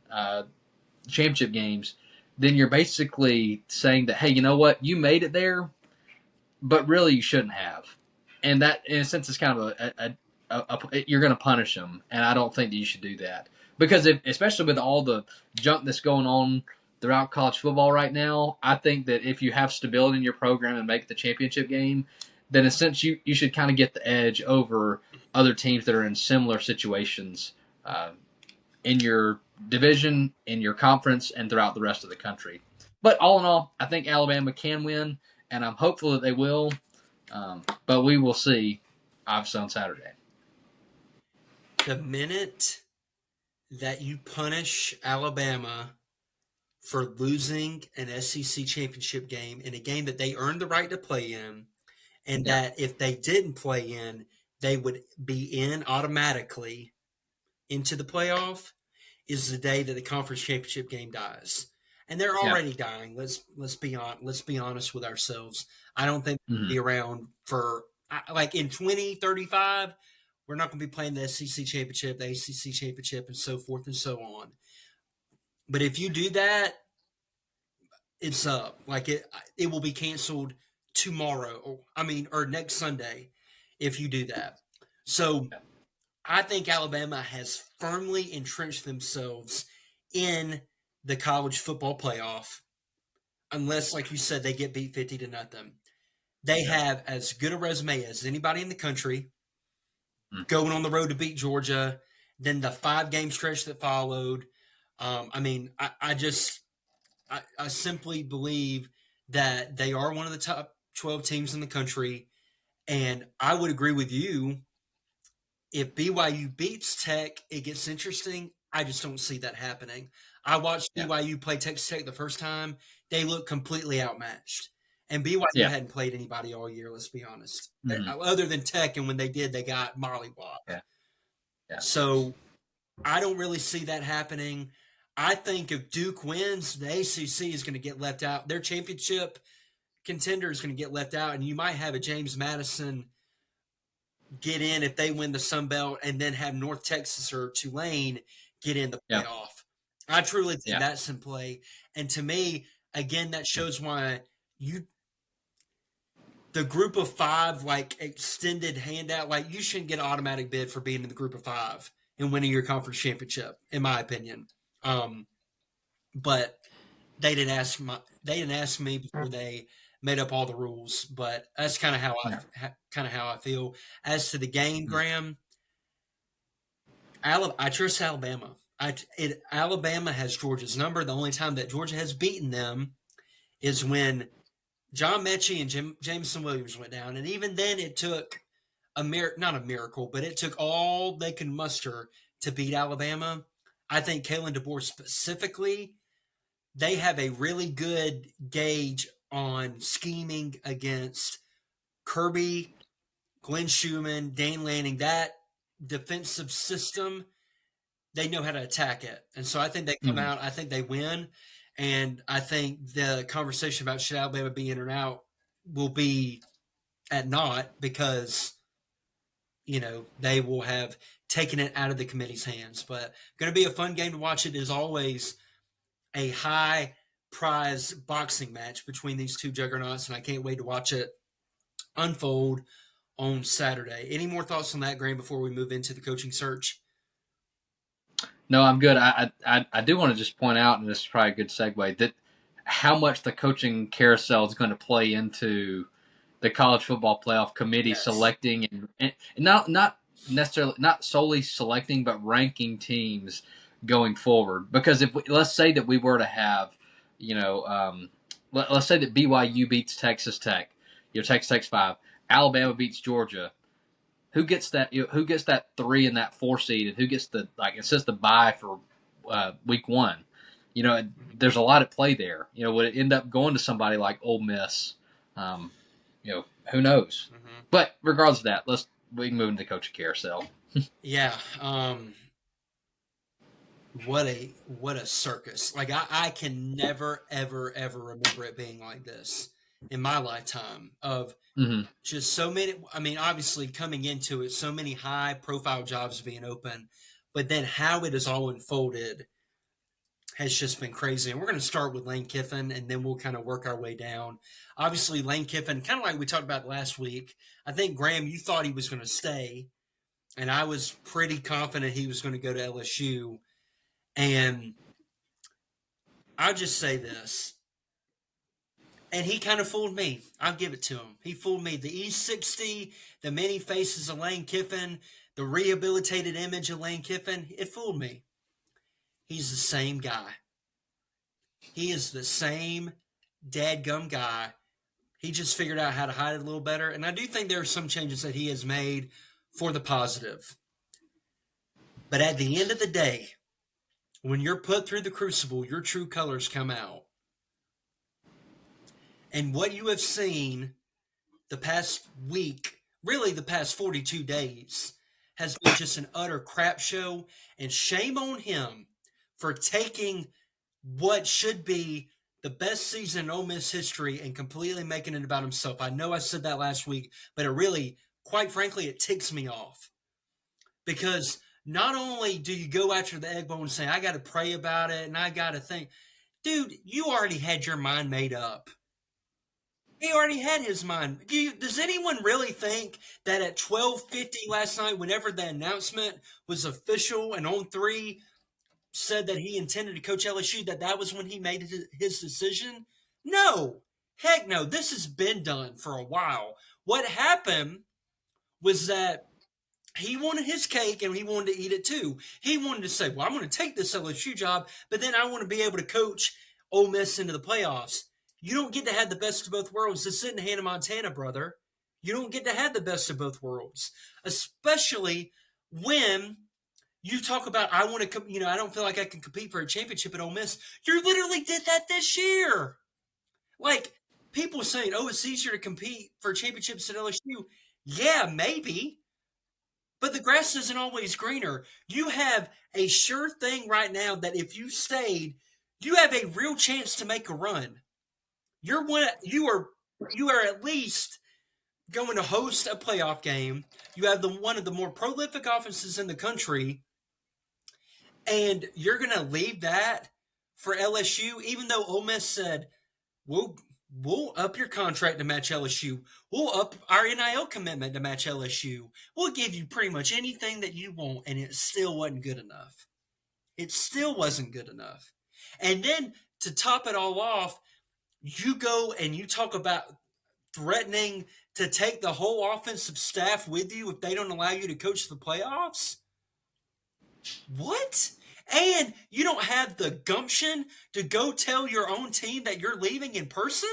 championship games, then you're basically saying that, hey, you know what, you made it there, but really you shouldn't have. And that, in a sense, is kind of you're going to punish them, and I don't think that you should do that because especially with all the junk that's going on throughout college football right now, I think that if you have stability in your program and make the championship game, then in a sense you should kind of get the edge over other teams that are in similar situations in your division, in your conference, and throughout the rest of the country. But all in all, I think Alabama can win, and I'm hopeful that they will. But we will see, obviously, on Saturday. The minute that you punish Alabama for losing an SEC championship game in a game that they earned the right to play in, and Yeah. that if they didn't play in, they would be in automatically into the playoff, is the day that the conference championship game dies. And they're Yeah. already dying. Let's be honest with ourselves. I don't think they'll Mm-hmm. be around for like in 2035. We're not going to be playing the SEC championship, the ACC championship, and so forth and so on. But if you do that, it's like it will be canceled tomorrow. Or next Sunday if you do that. So I think Alabama has firmly entrenched themselves in the college football playoff, unless, like you said, they get beat 50-0. They Yeah. have as good a resume as anybody in the country, Mm-hmm. going on the road to beat Georgia, then the 5-game stretch that followed. I simply believe that they are one of the top 12 teams in the country. And I would agree with you. If BYU beats Tech, it gets interesting. I just don't see that happening. I watched Yeah. BYU play Texas Tech the first time. They looked completely outmatched. And BYU Yeah. hadn't played anybody all year, let's be honest. Mm-hmm. Other than Tech, and when they did, they got mollywopped. Yeah. Yeah. So I don't really see that happening. I think if Duke wins, the ACC is going to get left out. Their championship contender is going to get left out, and you might have a James Madison get in if they win the Sun Belt, and then have North Texas or Tulane get in the Yeah. playoff. I truly think Yeah. that's in play. And to me, again, that shows why the group of five, like extended handout, like you shouldn't get an automatic bid for being in the group of five and winning your conference championship, in my opinion. But they didn't ask me before they made up all the rules. But that's kind of Yeah. how I feel. As to the game, Mm-hmm. Graham, I trust Alabama. Alabama has Georgia's number. The only time that Georgia has beaten them is when John Mechie and Jameson Williams went down, and even then, it took not a miracle, but it took all they could muster to beat Alabama. I think Kalen DeBoer specifically, they have a really good gauge on scheming against Kirby, Glenn Schumann, Dane Lanning. That defensive system, they know how to attack it. And so I think they come Mm-hmm. out, I think they win. And I think the conversation about should Alabama be in or out will be at naught because, they will have taken it out of the committee's hands. But going to be a fun game to watch. It is always a high prize boxing match between these two juggernauts, and I can't wait to watch it unfold on Saturday. Any more thoughts on that, Graham, before we move into the coaching search? No, I'm good. I do want to just point out, and this is probably a good segue, that how much the coaching carousel is going to play into the college football playoff committee Yes. selecting and not necessarily not solely selecting but ranking teams going forward. Because let's say that we were to have You know, let's say that BYU beats Texas Tech. Texas Tech's 5. Alabama beats Georgia. Who gets that? Who gets that 3 and that 4 seed, and who gets the It says the bye for week 1. There's a lot at play there. Would it end up going to somebody like Ole Miss? Um, who knows? Mm-hmm. But regardless of that, we can move into coach carousel. Yeah. What a circus. Like I can never ever ever remember it being like this in my lifetime of Mm-hmm. just so many. I mean, obviously coming into it, so many high profile jobs being open, but then how it has all unfolded has just been crazy. And we're going to start with Lane Kiffin, and then we'll kind of work our way down. Obviously, Lane Kiffin, kind of like we talked about last week. I think Graham, you thought he was going to stay, and I was pretty confident he was going to go to LSU. And I'll just say this. And he kind of fooled me. I'll give it to him. He fooled me. The E60, the many faces of Lane Kiffin, the rehabilitated image of Lane Kiffin, it fooled me. He's the same guy. He is the same dadgum guy. He just figured out how to hide it a little better. And I do think there are some changes that he has made for the positive. But at the end of the day, when you're put through the crucible, your true colors come out. And what you have seen the past week, really the past 42 days, has been just an utter crap show. And shame on him for taking what should be the best season in Ole Miss history and completely making it about himself. I know I said that last week, but it really, quite frankly, it ticks me off. Because not only do you go after the egg bowl and say, I got to pray about it and I got to think, dude, you already had your mind made up. He already had his mind. Does anyone really think that at 12:50 last night, whenever the announcement was official and on three said that he intended to coach LSU, that was when he made his decision? No, heck no. This has been done for a while. What happened was that he wanted his cake and he wanted to eat it too. He wanted to say, well, I'm going to take this LSU job, but then I want to be able to coach Ole Miss into the playoffs. You don't get to have the best of both worlds. This isn't Hannah Montana, brother. You don't get to have the best of both worlds, especially when you talk about, I want to, I don't feel like I can compete for a championship at Ole Miss. You literally did that this year. Like, people saying, oh, it's easier to compete for championships at LSU. Yeah, maybe. But the grass isn't always greener. You have a sure thing right now that if you stayed, you have a real chance to make a run. You are at least going to host a playoff game. You have one of the more prolific offenses in the country, and you're going to leave that for LSU, even though Ole Miss said, we'll up your contract to match LSU. We'll up our NIL commitment to match LSU. We'll give you pretty much anything that you want, and it still wasn't good enough. It still wasn't good enough. And then to top it all off, you go and you talk about threatening to take the whole offensive staff with you if they don't allow you to coach the playoffs? What? And you don't have the gumption to go tell your own team that you're leaving in person?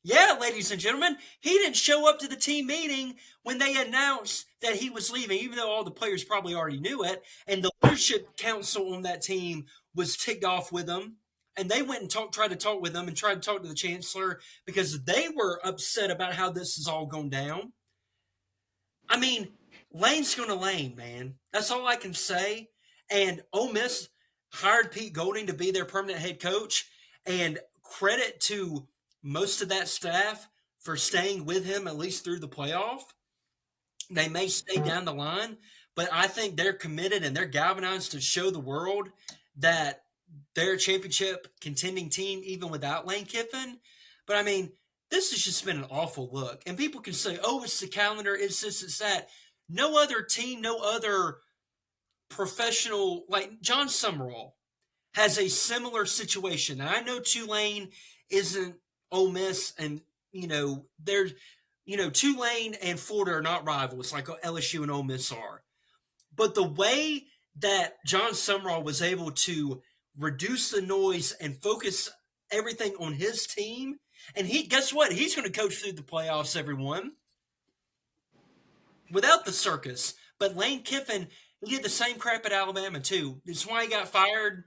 Yeah, ladies and gentlemen, he didn't show up to the team meeting when they announced that he was leaving, even though all the players probably already knew it. And the leadership council on that team was ticked off with him. And they went and tried to talk with him and tried to talk to the chancellor because they were upset about how this is all going down. I mean, Lane's going to Lane, man. That's all I can say. And Ole Miss hired Pete Golding to be their permanent head coach. And credit to most of that staff for staying with him at least through the playoff. They may stay down the line, but I think they're committed and they're galvanized to show the world that they're a championship contending team even without Lane Kiffin. But I mean, this has just been an awful look. And people can say, oh, it's the calendar, it's this, it's that. No other team, no other professional, like John Summerall, has a similar situation. And I know Tulane isn't Ole Miss, and there's Tulane and Florida are not rivals like LSU and Ole Miss are. But the way that John Summerall was able to reduce the noise and focus everything on his team. And guess what? He's going to coach through the playoffs, everyone, without the circus. But Lane Kiffin, he did the same crap at Alabama, too. That's why he got fired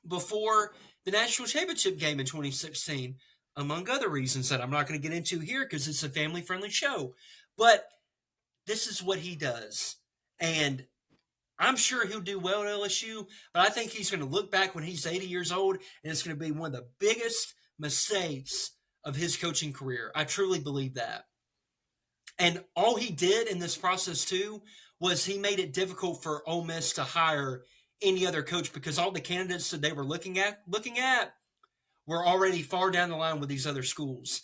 before the national championship game in 2016, among other reasons that I'm not going to get into here because it's a family friendly show. But this is what he does. And I'm sure he'll do well at LSU, but I think he's going to look back when he's 80 years old, and it's going to be one of the biggest mistakes of his coaching career. I truly believe that. And all he did in this process, too, was he made it difficult for Ole Miss to hire any other coach because all the candidates that they were looking at were already far down the line with these other schools.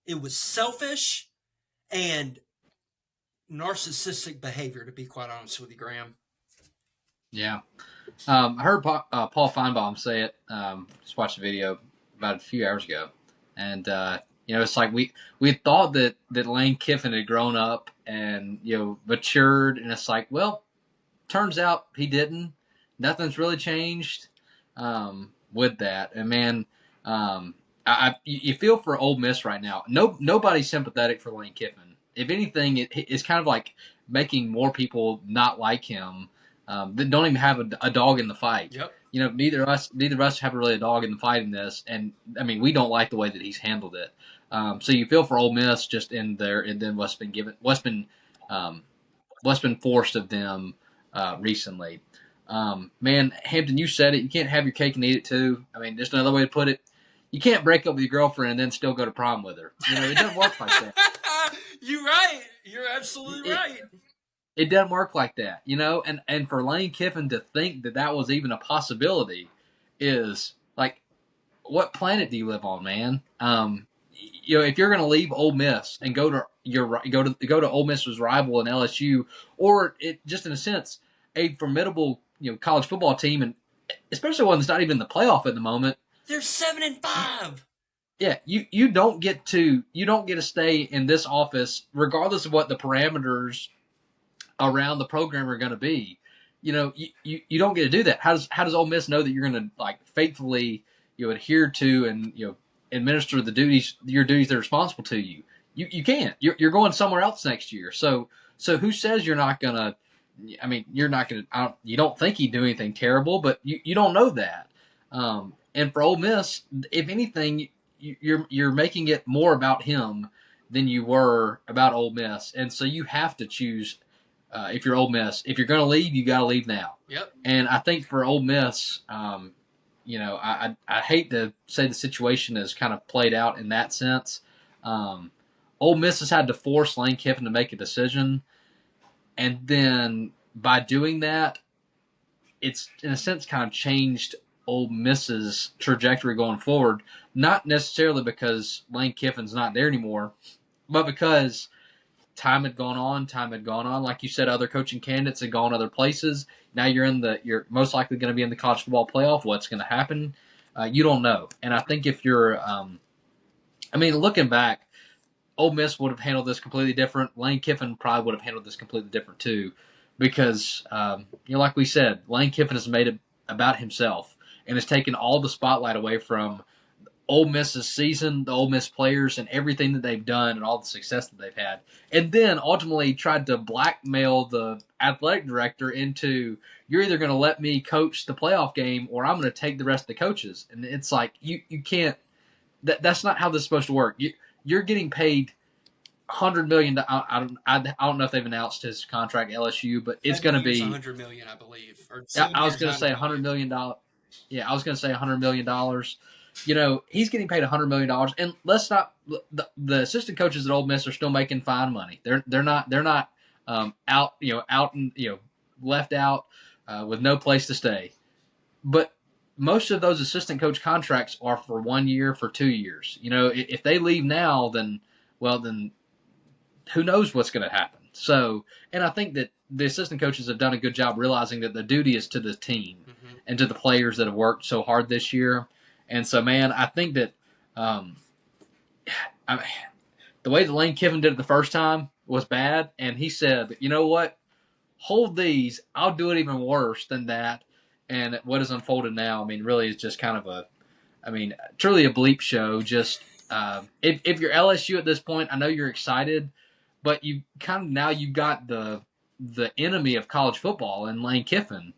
It was selfish and narcissistic behavior, to be quite honest with you, Graham. Yeah. I heard Paul Feinbaum say it. Just watched a video about a few hours ago, and it's like we thought that Lane Kiffin had grown up and matured, and it's like, well, turns out he didn't. Nothing's really changed with that, and man, you feel for Ole Miss right now. Nobody's sympathetic for Lane Kiffin. If anything, it's kind of like making more people not like him. That don't even have a dog in the fight. Yep. Neither of us have really a dog in the fight in this, and I mean we don't like the way that he's handled it. So you feel for Ole Miss just in there, and then what's been forced of them recently. Man, Hampton, you said it. You can't have your cake and eat it too. I mean, just another way to put it. You can't break up with your girlfriend and then still go to prom with her. It doesn't work like that. You're right. You're absolutely right. It doesn't work like that, and for Lane Kiffin to think that was even a possibility is like, what planet do you live on, man? If you're going to leave Ole Miss and go to Ole Miss's rival in LSU, or just in a sense a formidable college football team, and especially one that's not even in the playoff at the moment. They're 7-5. Yeah, you don't get to stay in this office regardless of what the parameters around the program are going to be. You don't get to do that. How does Ole Miss know that you're going to faithfully adhere to and administer your duties that are responsible to you? You can't. You're going somewhere else next year. So who says you're not going to? I mean, you're not going to. You don't think he'd do anything terrible, but you don't know that. And for Ole Miss, if anything, you're making it more about him than you were about Ole Miss, and so you have to choose. If you're Ole Miss, if you're going to leave, you got to leave now. Yep. And I think for Ole Miss, I hate to say the situation has kind of played out in that sense. Ole Miss has had to force Lane Kiffin to make a decision, and then by doing that, it's in a sense kind of changed Ole Miss's trajectory going forward. Not necessarily because Lane Kiffin's not there anymore, but because time had gone on. Like you said, other coaching candidates had gone other places. Now you're most likely going to be in the college football playoff. What's going to happen? You don't know. And I think if you're, looking back, Ole Miss would have handled this completely different. Lane Kiffin probably would have handled this completely different too, because like we said, Lane Kiffin has made it about himself and has taken all the spotlight away from Ole Miss's season, the Ole Miss players, and everything that they've done and all the success that they've had. And then ultimately tried to blackmail the athletic director into, you're either going to let me coach the playoff game or I'm going to take the rest of the coaches. And it's like, you can't, that's not how this is supposed to work. You're getting paid $100 million. I don't know if they've announced his contract at LSU, but it's going to be $100 million, I believe. I was going to say $100 million. Yeah, I was going to say $100 million. He's getting paid $100 million, and let's not. The assistant coaches at Ole Miss are still making fine money. They're not out and left out with no place to stay. But most of those assistant coach contracts are for 1 year, for 2 years. If they leave now, then who knows what's going to happen. So, and I think that the assistant coaches have done a good job realizing that the duty is to the team and to the players that have worked so hard this year. And so, man, I think that the way that Lane Kiffin did it the first time was bad. And he said, you know what? Hold these. I'll do it even worse than that. And what has unfolded now, really is just kind of I mean, truly a bleep show. Just if you're LSU at this point, I know you're excited, but you kind of now you got the enemy of college football in Lane Kiffin,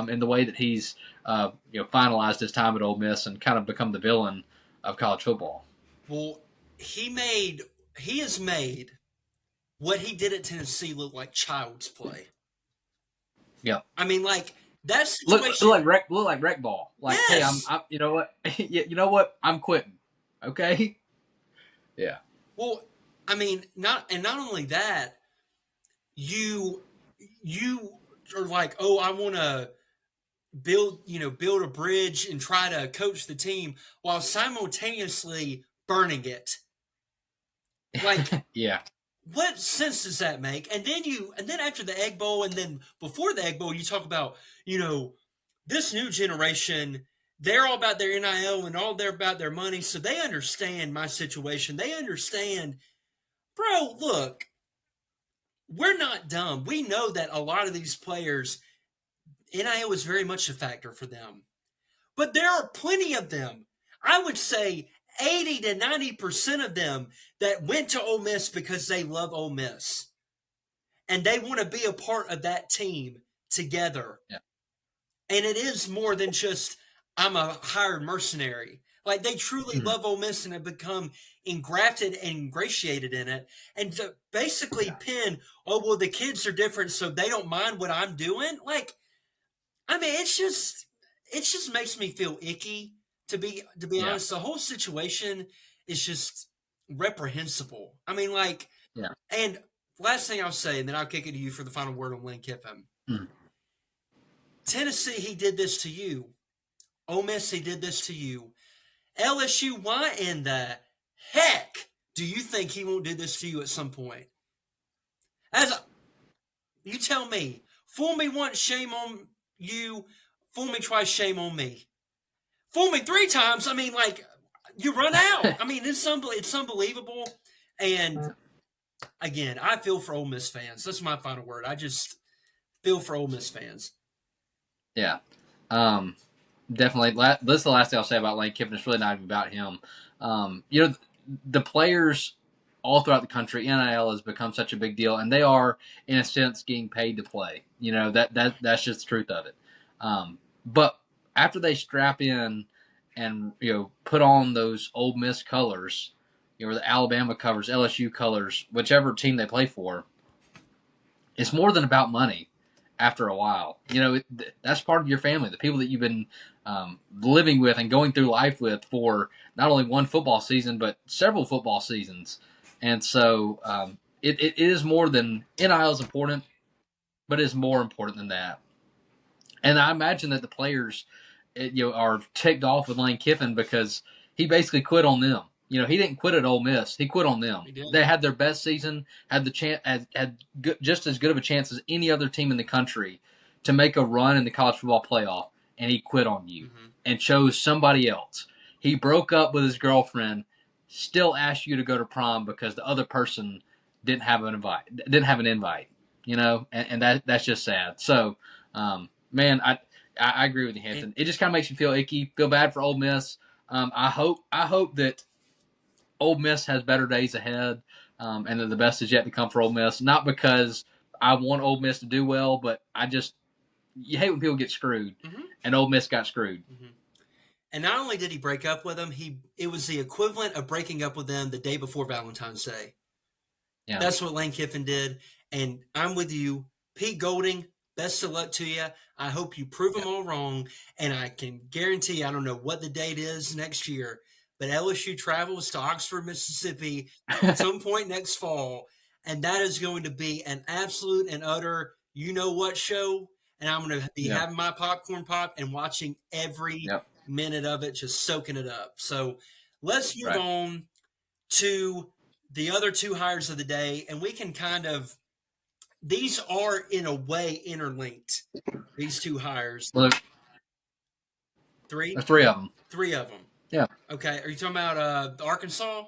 in the way that he's finalized his time at Ole Miss and kind of become the villain of college football. Well, he has made what he did at Tennessee look like child's play. Yeah, I mean, like that look situation. like rec ball. Like, hey, Yes. I'm you know what, you know what, I'm quitting. Okay. Yeah. Well, I mean, not only that, you you are like, oh, I want to build a bridge and try to coach the team while simultaneously burning it. Like, Yeah. what sense does that make? And then after the Egg Bowl, and then before the Egg Bowl, you talk about this new generation. They're all about their NIL and all they're about their money, so they understand my situation. They understand, bro. Look, we're not dumb. We know that a lot of these players, NIL is very much a factor for them. But there are plenty of them. I would say 80 to 90% of them that went to Ole Miss because they love Ole Miss and they want to be a part of that team together. Yeah. And it is more than just, I'm a hired mercenary. Like they truly Mhm. love Ole Miss and have become engrafted and ingratiated in it. And to basically Yeah. pin, oh, well, the kids are different, so they don't mind what I'm doing. Like, I mean, it just makes me feel icky to be Yeah. honest. The whole situation is just reprehensible. I mean, like, Yeah. and last thing I'll say, and then I'll kick it to you for the final word on Lane Kiffin. Mhm. Tennessee, he did this to you. Ole Miss, he did this to you. LSU, why in the heck do you think he won't do this to you at some point? As you tell me, fool me once, shame on you. Fool me twice, shame on me. Fool me three times. I mean, like you run out. I mean, it's unbelievable. And again, I feel for Ole Miss fans. That's my final word. I just feel for Ole Miss fans. Yeah. Um, Definitely. This is the last thing I'll say about Lane Kiffin. It's really not even about him. The players all throughout the country, NIL has become such a big deal, and they are, in a sense, getting paid to play. That's just the truth of it. But after they strap in and put on those Ole Miss colors, or the Alabama colors, LSU colors, whichever team they play for, it's more than about money after a while. That's part of your family, the people that you've been living with and going through life with for not only one football season, but several football seasons. And so it is more than NIL is important, but it is more important than that. And I imagine that the players, are ticked off with Lane Kiffin because he basically quit on them. He didn't quit at Ole Miss; he quit on them. He did. They had their best season, had the chance, had just as good of a chance as any other team in the country to make a run in the college football playoff, and he quit on you Mm-hmm. and chose somebody else. He broke up with his girlfriend, still asked you to go to prom because the other person didn't have an invite. Didn't have an invite. And that's just sad. So. Man, I agree with you, And Hampton. It just kind of makes you feel icky, feel bad for Ole Miss. I hope that Ole Miss has better days ahead, and that the best is yet to come for Ole Miss. Not because I want Ole Miss to do well, but you hate when people get screwed, mm-hmm. and Ole Miss got screwed. Mm-hmm. And not only did he break up with him, it was the equivalent of breaking up with them the day before Valentine's Day. Yeah, That's what Lane Kiffin did. And I'm with you. Pete Golding, best of luck to you. I hope you prove them yeah, all wrong. And I can guarantee, I don't know what the date is next year, but LSU travels to Oxford, Mississippi some point next fall. And that is going to be an absolute and utter you know what show. And I'm going to be yeah, having my popcorn pop and watching every yeah. minute of it, just soaking it up. So let's move Right. on to the other two hires of the day, and we can these are in a way interlinked. These two hires, Look, three, there's three of them. three of them. Yeah, Okay, are you talking about Arkansas?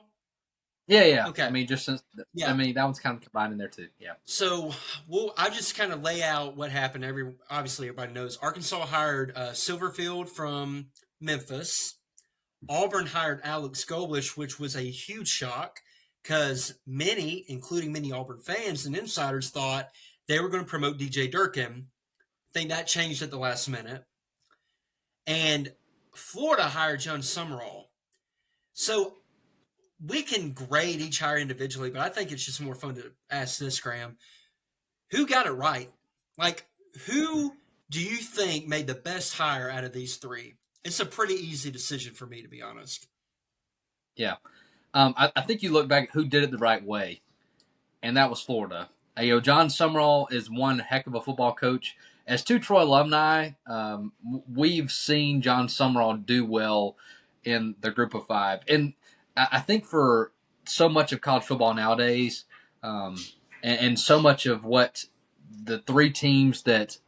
yeah, yeah. I Okay, mean, just since yeah. that one's kind of combined in there too. Yeah, So, well, I just kind of lay out what happened. Obviously, everybody knows Arkansas hired Silverfield from Memphis. Auburn hired Alex Golesh, which was a huge shock because many, including many Auburn fans and insiders, thought they were going to promote DJ Durkin. I think that changed at the last minute. And Florida hired John Summerall. So we can grade each hire individually, but I think it's just more fun to ask this, Graham. Who got it right? Like, who do you think made the best hire out of these three? It's a pretty easy decision for me, to be honest. Yeah. I think you look back at who did it the right way, and that was Florida. John Summerall is one heck of a football coach. As two Troy alumni, we've seen John Summerall do well in the group of five. And I think for so much of college football nowadays, and so much of what the three teams that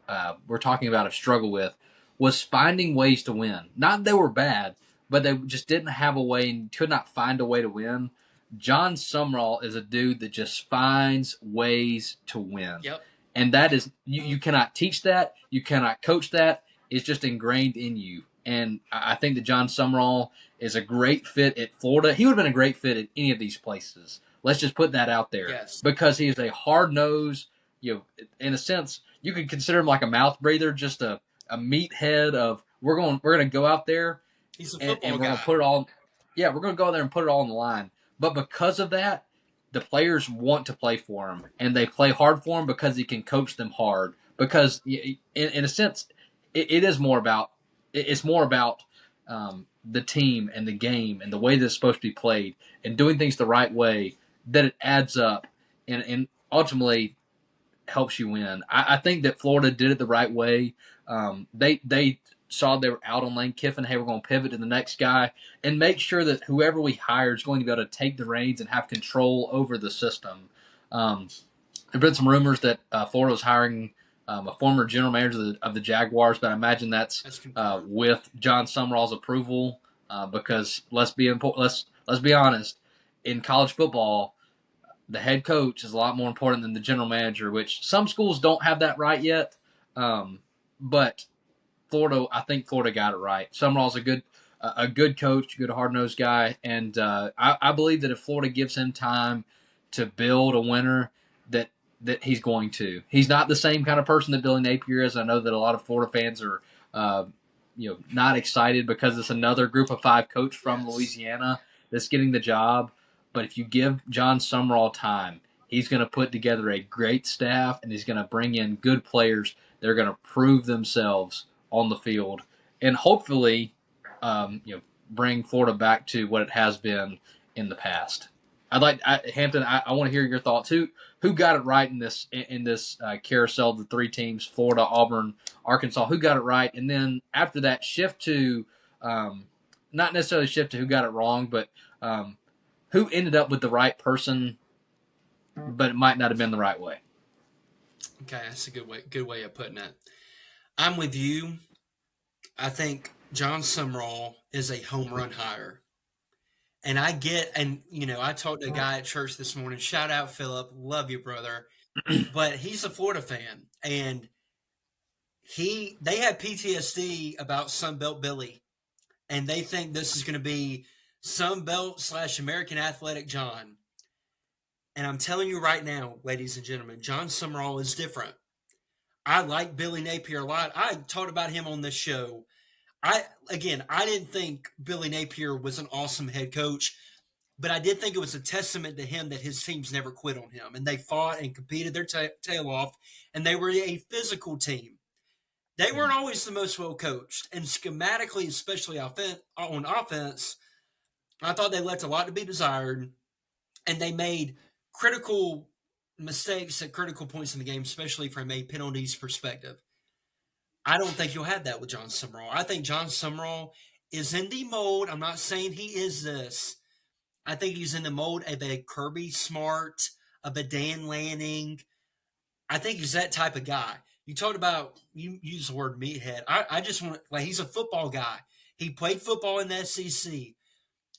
we're talking about have struggled with was finding ways to win. Not that they were bad, but they just didn't have a way and could not find a way to win. John Summerall is a dude that just finds ways to win. Yep. And that is, you cannot teach that. You cannot coach that. It's just ingrained in you. And I think that John Summerall is a great fit at Florida. He would have been a great fit at any of these places. Let's just put that out there. Yes. Because he is a hard nose, in a sense, you could consider him like a mouth breather, just a meathead of we're gonna go out there He's a and football we're guy. gonna put it all we're gonna go out there and put it all on the line. But because of that, the players want to play for him, and they play hard for him because he can coach them hard. Because in a sense, it is more about it's more about the team and the game and the way that it's supposed to be played and doing things the right way that it adds up and ultimately helps you win. I think that Florida did it the right way. They saw they were out on Lane Kiffin. Hey, we're going to pivot to the next guy and make sure that whoever we hire is going to be able to take the reins and have control over the system. There have been some rumors that Florida was hiring a former general manager of the Jaguars, but I imagine that's with John Summerall's approval because let's be honest, in college football, the head coach is a lot more important than the general manager, which some schools don't have that right yet. But I think Florida got it right. Summerall's a good coach, good hard nosed guy, and I believe that if Florida gives him time to build a winner, that he's going to. He's not the same kind of person that Billy Napier is. I know that a lot of Florida fans are, not excited because it's another Group of Five coach from Louisiana that's getting the job. But if you give John Summerall time, he's going to put together a great staff, and he's going to bring in good players. They're going to prove themselves on the field, and hopefully, bring Florida back to what it has been in the past. Hampton. I want to hear your thoughts. Who got it right in this carousel? The three teams: Florida, Auburn, Arkansas. Who got it right? And then after that, shift to not necessarily shift to who got it wrong, but who ended up with the right person, but it might not have been the right way. Okay, that's a good way of putting it. I'm with you. I think John Summerall is a home run hire. And I talked to a guy at church this morning. Shout out, Philip. Love you, brother. But he's a Florida fan. And they have PTSD about Sunbelt Billy. And they think this is going to be Sunbelt / American Athletic John. And I'm telling you right now, ladies and gentlemen, John Summerall is different. I like Billy Napier a lot. I talked about him on this show. I didn't think Billy Napier was an awesome head coach, but I did think it was a testament to him that his teams never quit on him, and they fought and competed their tail off, and they were a physical team. They weren't always the most well coached, and schematically, especially on offense, I thought they left a lot to be desired, and they made critical mistakes at critical points in the game, especially from a penalties perspective. I don't think you'll have that with John Summerall. I think John Summerall is in the mold. I'm not saying he is this. I think he's in the mold of a Kirby Smart, of a Dan Lanning. I think he's that type of guy. You talked about, you use the word meathead. I just want, he's a football guy. He played football in the SEC.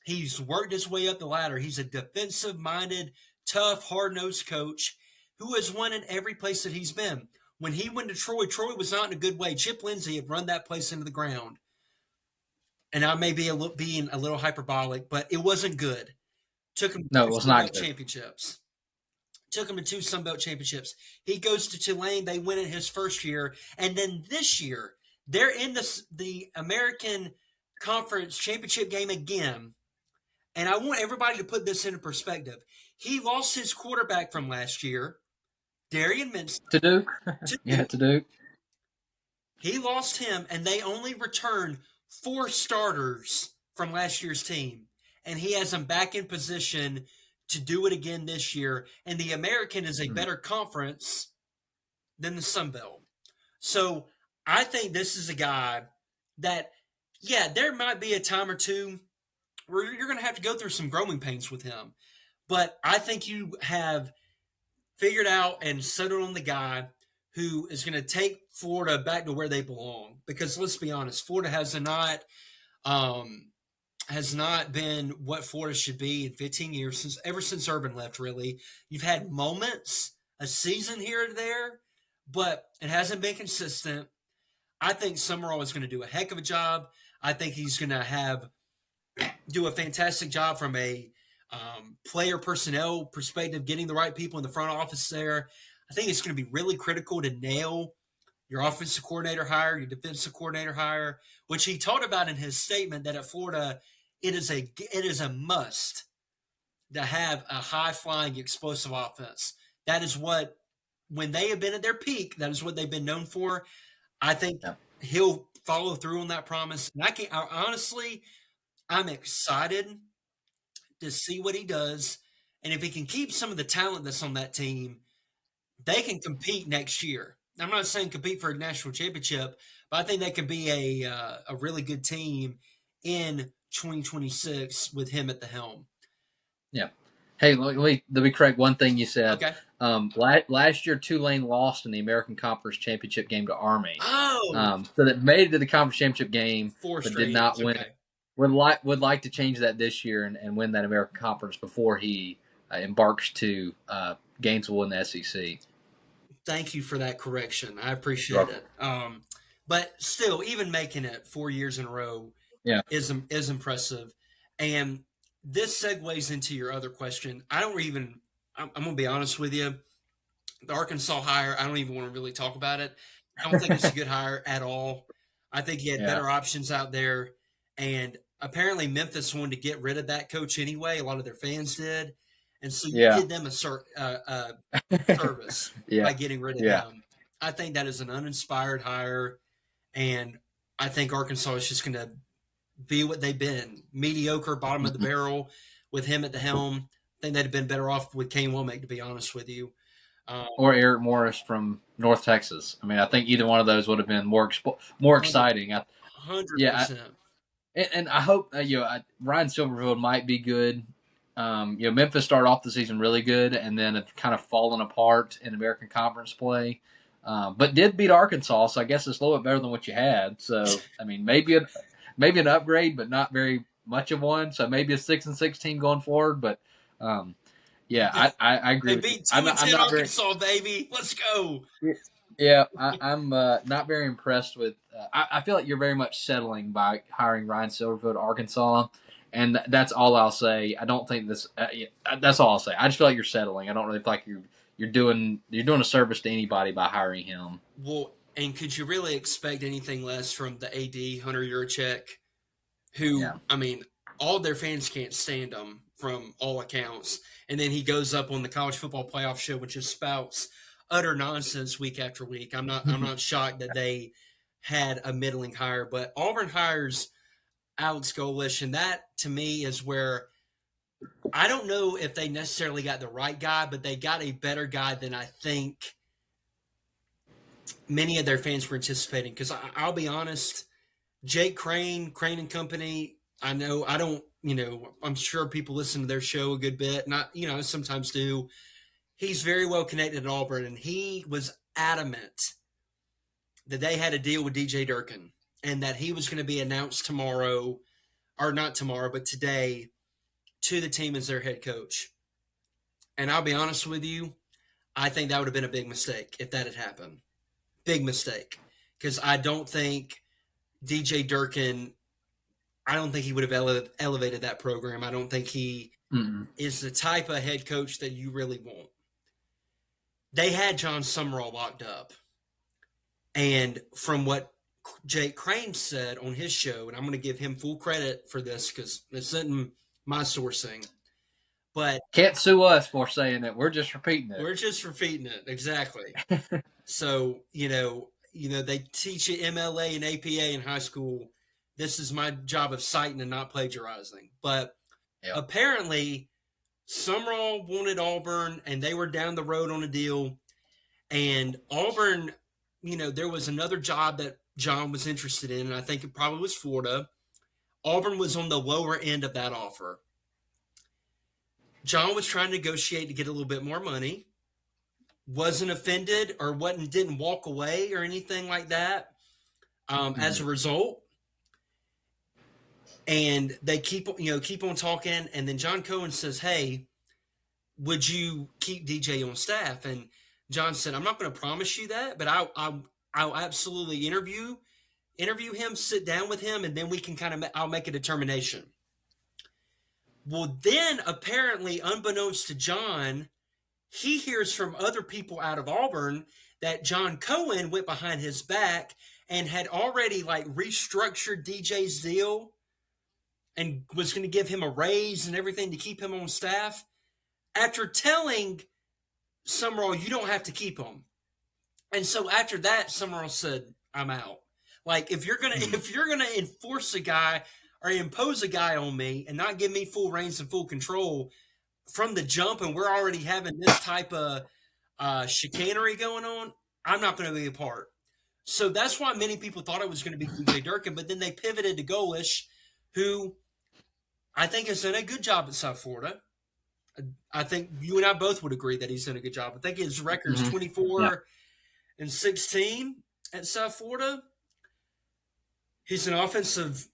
He's worked his way up the ladder. He's a defensive-minded, tough, hard-nosed coach who has won in every place that he's been. When he went to Troy was not in a good way. Chip Lindsey had run that place into the ground. and I may be being a little hyperbolic, but it wasn't good. Took him to No, it two was Sun not Belt good. championships. Took him to two Sun Belt championships. He goes to Tulane. They win it his first year, and then this year they're in the American Conference championship game again. And I want everybody to put this into perspective. He lost his quarterback from last year, Darian Minson, To Duke, to yeah, Duke. to Duke. He lost him, and they only returned four starters from last year's team. And he has them back in position to do it again this year. And the American is a Mm. better conference than the Sun Belt. So I think this is a guy that, yeah, there might be a time or two where you're going to have to go through some growing pains with him. But I think you have figured out and settled on the guy who is going to take Florida back to where they belong. Because let's be honest, Florida um, has not been what Florida should be in 15 years since ever since Urban left. Really, you've had moments, a season here or there, but it hasn't been consistent. I think Summerall is going to do a heck of a job. I think he's going to have do a fantastic job from a player personnel perspective, getting the right people in the front office there. I think it's going to be really critical to nail your offensive coordinator hire, your defensive coordinator hire, which he talked about in his statement that at Florida it is a must to have a high flying explosive offense. That is what when they have been at their peak, that is what they've been known for. I think Yeah, he'll follow through on that promise. And honestly, I'm excited to see what he does. And if he can keep some of the talent that's on that team, they can compete next year. I'm not saying compete for a national championship, but I think they could be a really good team in 2026 with him at the helm. yeah. Hey, let me correct one thing you said. Okay. Last year, Tulane lost in the American Conference Championship game to Army. Oh, So that made it to the conference championship game, four but did straight not years. win. Okay. Would like to change that this year and win that American Conference before he embarks to Gainesville in the SEC. Thank you for that correction. I You're appreciate welcome. it. But still, even making it 4 years in a row Yeah, is impressive. And this segues into your other question. I don't even. I'm going to be honest with you. The Arkansas hire, I don't even want to really talk about it. I don't think it's a good hire at all. I think he had yeah, better options out there. And apparently, Memphis wanted to get rid of that coach anyway. A lot of their fans did. And so you yeah, did them a service yeah, by getting rid of yeah. him. I think that is an uninspired hire. And I think Arkansas is just going to be what they've been mediocre, bottom of the Mhm. barrel with him at the helm. I think they'd have been better off with Kane Womack, to be honest with you. Um, Or Eric Morris from North Texas. I mean, I think either one of those would have been more 100 exciting. Yeah, 100%. and I hope Ryan Silverfield might be good. Memphis started off the season really good, and then it's kind of fallen apart in American Conference play. But did beat Arkansas, so I guess it's a little bit better than what you had. So I mean, maybe an upgrade, but not very much of one. So maybe a 6-6 team going forward. But um, yeah, I agree They with you. beat 2 and I'm 10 not very Arkansas, baby. Let's go. yeah, I'm not very impressed with. I feel like you're very much settling by hiring Ryan Silverfield to Arkansas, and that's all I'll say. I don't think this. Yeah, that's all I'll say. I just feel like you're settling. I don't really feel like you're doing a service to anybody by hiring him. Well, and could you really expect anything less from the AD, Hunter Yurchek, who, Yeah. I mean, all their fans can't stand him from all accounts. And then he goes up on the college football playoff show, which just spouts utter nonsense week after week. I'm not shocked that they had a middling hire, but Auburn hires Alex Golish, and that to me is where I don't know if they necessarily got the right guy, but they got a better guy than I think many of their fans were anticipating. Because I'll be honest, Jake Crane and Company. I know I don't. I'm sure people listen to their show a good bit. Not sometimes do. He's very well connected at Auburn, and he was adamant that they had a deal with DJ Durkin and that he was going to be announced tomorrow, or not tomorrow, but today to the team as their head coach. And I'll be honest with you, I think that would have been a big mistake if that had happened. Big mistake. Because I don't think DJ Durkin I don't think he would have elevated that program. I don't think he Mm-mm. is the type of head coach that you really want. They had John Summerall locked up. And from what Jake Crane said on his show, and I'm going to give him full credit for this because this isn't my sourcing, but Can't sue us for saying it. We're just repeating it. we're just repeating it exactly. So they teach you MLA and APA in high school. This is my job of citing and not plagiarizing. But Yep. apparently, Summerall wanted Auburn, and they were down the road on a deal. And Auburn, there was another job that John was interested in, and I think it probably was Florida. Auburn was on the lower end of that offer. John was trying to negotiate to get a little bit more money. Wasn't offended or didn't walk away or anything like that. As a result, and they keep on talking, and then John Cohen says, "Hey, would you keep DJ on staff?" And John said, "I'm not going to promise you that, but I'll absolutely interview him, sit down with him, and then we can I'll make a determination." Well, then apparently, unbeknownst to John, he hears from other people out of Auburn that John Cohen went behind his back and had already restructured DJ's deal and was going to give him a raise and everything to keep him on staff after telling Summerall, "You don't have to keep him." And so after that, Summerall said, "I'm out." Like if you're gonna enforce a guy or impose a guy on me and not give me full reins and full control from the jump, and we're already having this type of chicanery going on, I'm not going to be a part. So that's why many people thought it was going to be DJ Durkin, but then they pivoted to Golish, who I think has done a good job at South Florida. I think you and I both would agree that he's done a good job. I think his record is Mm-hmm. 24-16 at South Florida. He's an offensive,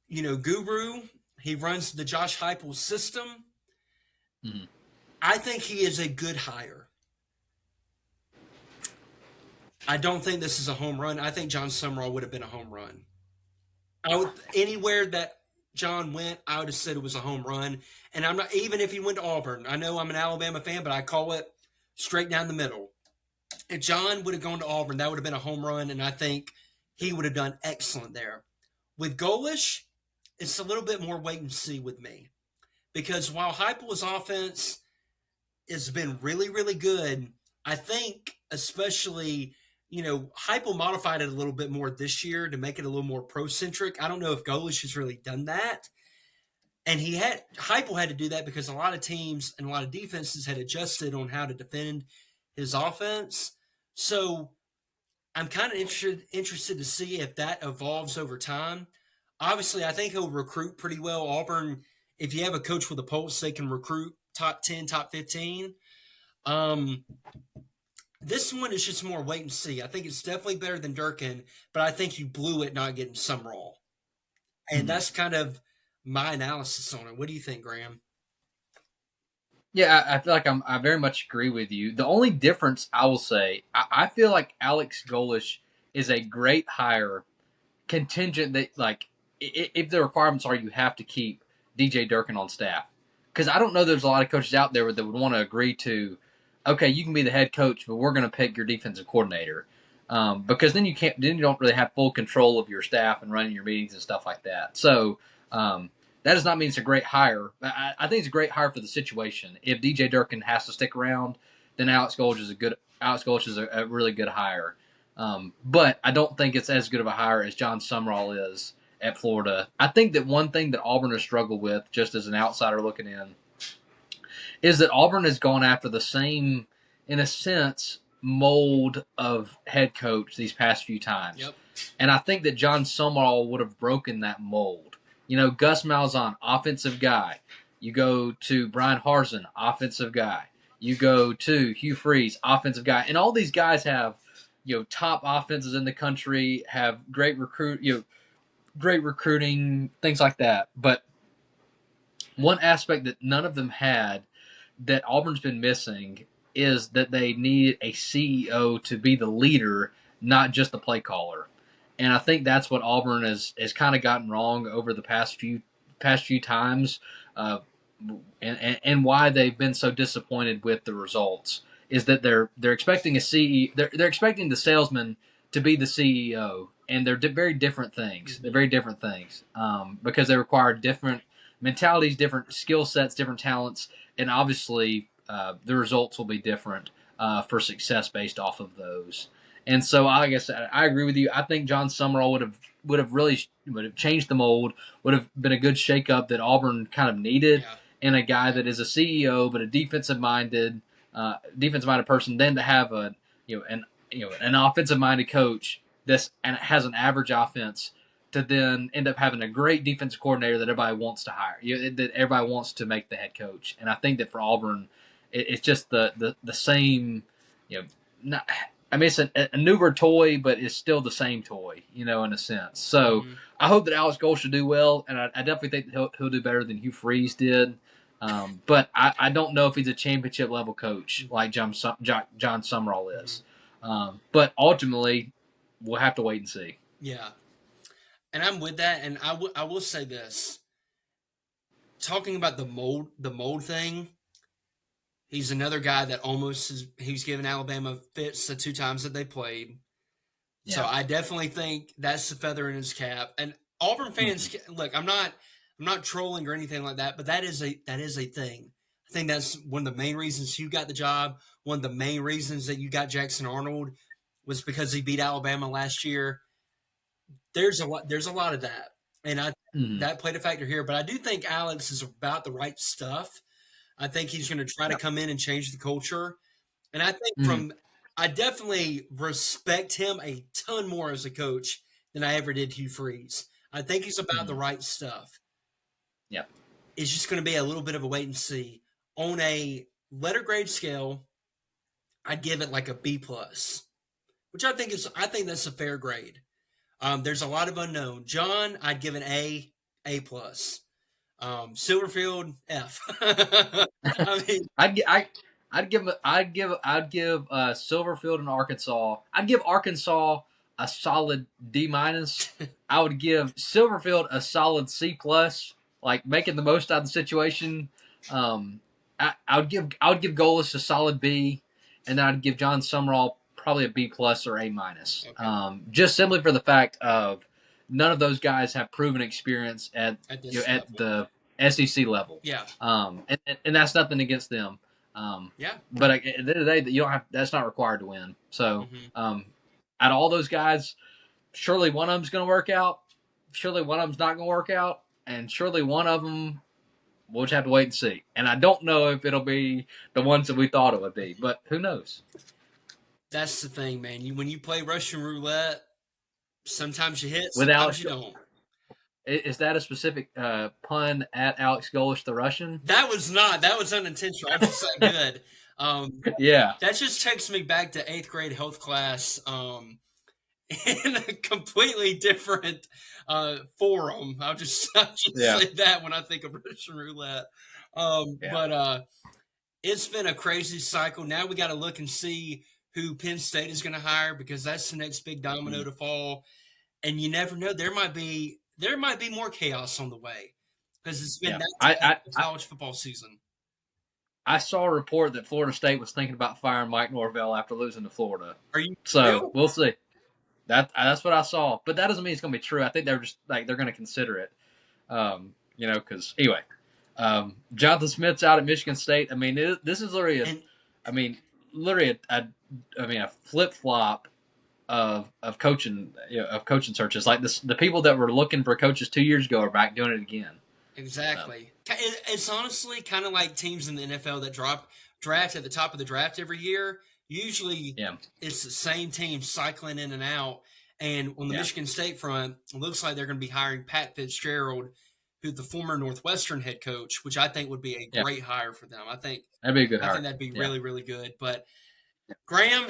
guru. He runs the Josh Heupel system. Mm-hmm. I think he is a good hire. I don't think this is a home run. I think John Summerall would have been a home run. Anywhere that John went, I would have said it was a home run. And I'm not, even if he went to Auburn, I know I'm an Alabama fan, but I call it straight down the middle. If John would have gone to Auburn, that would have been a home run, and I think he would have done excellent there. With Golish, it's a little bit more wait and see with me. Because while Heupel's offense has been really, really good, I think especially, Heupel modified it a little bit more this year to make it a little more pro-centric. I don't know if Golish has really done that. And Heupel had to do that because a lot of teams and a lot of defenses had adjusted on how to defend his offense. So I'm kind of interested to see if that evolves over time. Obviously, I think he'll recruit pretty well. Auburn, if you have a coach with a pulse, they can recruit top 10, top 15. This one is just more wait and see. I think it's definitely better than Durkin, but I think you blew it not getting Summerall. And Mm-hmm. that's kind of my analysis on it. What do you think, Graham? Yeah, I feel like I very much agree with you. The only difference I will say, I feel like Alex Golish is a great hire contingent that if the requirements are you have to keep DJ Durkin on staff, because I don't know there's a lot of coaches out there that would want to agree to, okay, you can be the head coach, but we're going to pick your defensive coordinator, because then you don't really have full control of your staff and running your meetings and stuff like that. So that does not mean it's a great hire. I think it's a great hire for the situation. If DJ Durkin has to stick around, then Alex Golish is a really good hire. But I don't think it's as good of a hire as John Summerall is at Florida. I think that one thing that Auburn has struggled with, just as an outsider looking in, is that Auburn has gone after the same, in a sense, mold of head coach these past few times. Yep. And I think that John Summerall would have broken that mold. Gus Malzahn, offensive guy. You go to Brian Harsin, offensive guy. You go to Hugh Freeze, offensive guy. And all these guys have top offenses in the country, have great recruiting, things like that. But one aspect that none of them had that Auburn's been missing is that they need a CEO to be the leader, not just the play caller. And I think that's what Auburn has kind of gotten wrong over the past few times, uh, and why they've been so disappointed with the results is that they're expecting they're expecting the salesman to be the CEO, and they're very different things. They're Mm-hmm. very different things because they require different mentalities, different skill sets, different talents, and obviously the results will be different for success based off of those. And so, like I said, I agree with you. I think John Summerall would have changed the mold, would have been a good shakeup that Auburn kind of needed, Yeah. and a guy that is a CEO but a defensive minded person. Then to have an offensive minded coach that's and has an average offense, to then end up having a great defensive coordinator that everybody wants to hire, that everybody wants to make the head coach. And I think that for Auburn, it's just the same, not, I mean, it's a newer toy, but it's still the same toy, in a sense. So Mm-hmm. I hope that Alex Gold should do well, and I definitely think that he'll do better than Hugh Freeze did. But I don't know if he's a championship level coach Mm-hmm. like John Summerall Mm-hmm. is. But ultimately, we'll have to wait and see. Yeah. And I'm with that. And I will say this: talking about the mold thing. He's another guy that he's given Alabama fits the two times that they played. So Yeah. I definitely think that's the feather in his cap. And Auburn Mm-hmm. fans, look, I'm not trolling or anything like that, but that is a thing. I think that's one of the main reasons you got the job. One of the main reasons that you got Jackson Arnold was because he beat Alabama last year. There's a lot of that, and I Mm-hmm. that played a factor here. But I do think Alex is about the right stuff. I think he's going to try to Yeah. come in and change the culture. And I think Mm-hmm. I definitely respect him a ton more as a coach than I ever did Hugh Freeze. I think he's about the Mm-hmm. right stuff. Yeah. It's just going to be a little bit of a wait and see. On a letter grade scale, I'd give it like a B plus, which I think that's a fair grade. There's a lot of unknown. John, I'd give an A plus. Silverfield, F. I mean, I'd gi- I I'd give Silverfield and Arkansas. I'd give Arkansas a solid D minus. I would give Silverfield a solid C plus, like making the most out of the situation. I would give Golis a solid B, and then I'd give John Summerall probably a B plus or A minus. okay, Just simply for the fact of none of those guys have proven experience at at this at level, the SEC level, yeah, and that's nothing against them. yeah. But at the end of the day, that you don't have that's not required to win. So, Hmm. out of all those guys, surely one of them's going to work out. Surely one of them's not going to work out, and surely one of them we'll just have to wait and see. And I don't know if it'll be the ones that we thought it would be, but who knows? That's the thing, man. When you play Russian roulette, sometimes you hit, With sometimes Alex, you don't. is that a specific pun at Alex Golish the Russian? That was not. That was unintentional. I'm just that good. Yeah, That just takes me back to eighth grade health class. In a completely different forum. I'll just yeah, say that when I think of Russian roulette. yeah, But it's been a crazy cycle. Now we got to look and see who Penn State is going to hire because that's the next big domino mm, to fall. And you never know, there might be more chaos on the way because it's been yeah. that I, tight I, of I college football season. I saw a report that Florida State was thinking about firing Mike Norvell after losing to Florida. Are you So real? we'll see. That's what I saw, but that doesn't mean it's going to be true. I think they're just like they're going to consider it. Because anyway, Jonathan Smith's out at Michigan State. I mean, this is literally And I mean, literally a flip flop of coaching of coaching searches. Like this, the people that were looking for coaches 2 years ago are back doing it again. So exactly. It's honestly kind of like teams in the NFL that draft at the top of the draft every year. Usually, yeah, it's the same team cycling in and out. And on the yeah, Michigan State front, it looks like they're going to be hiring Pat Fitzgerald, who's the former Northwestern head coach, which I think would be a yeah, great hire for them. that'd be a good I think hire. that'd be Yeah, really really good. But Graham,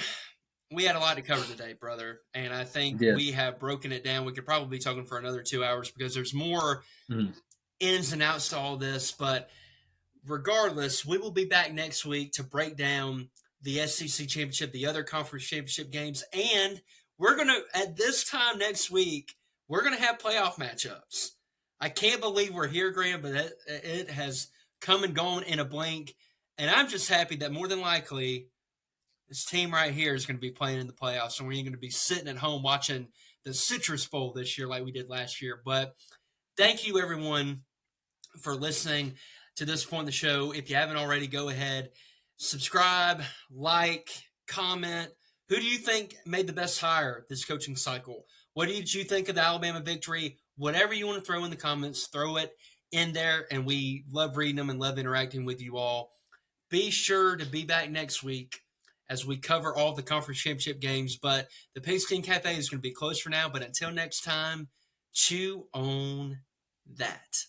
we had a lot to cover today, brother, and I we think did. we have broken it down. We could probably be talking for another 2 hours because there's more Mm-hmm. ins and outs to all this. But regardless, we will be back next week to break down the SEC championship, the other conference championship games, and we're going to, at this time next week, we're going to have playoff matchups. I can't believe we're here, Graham, but it has come and gone in a blink. And I'm just happy that more than likely this team right here is going to be playing in the playoffs, and we're going to be sitting at home watching the Citrus Bowl this year like we did last year. But thank you, everyone, for listening to this point in the show. If you haven't already, go ahead, subscribe, like, comment. Who do you think made the best hire this coaching cycle? What did you think of the Alabama victory? Whatever you want to throw in the comments, throw it in there, and we love reading them and love interacting with you all. Be sure to be back next week as we cover all the conference championship games. But the Pigskin Cafe is going to be closed for now. But until next time, chew on that.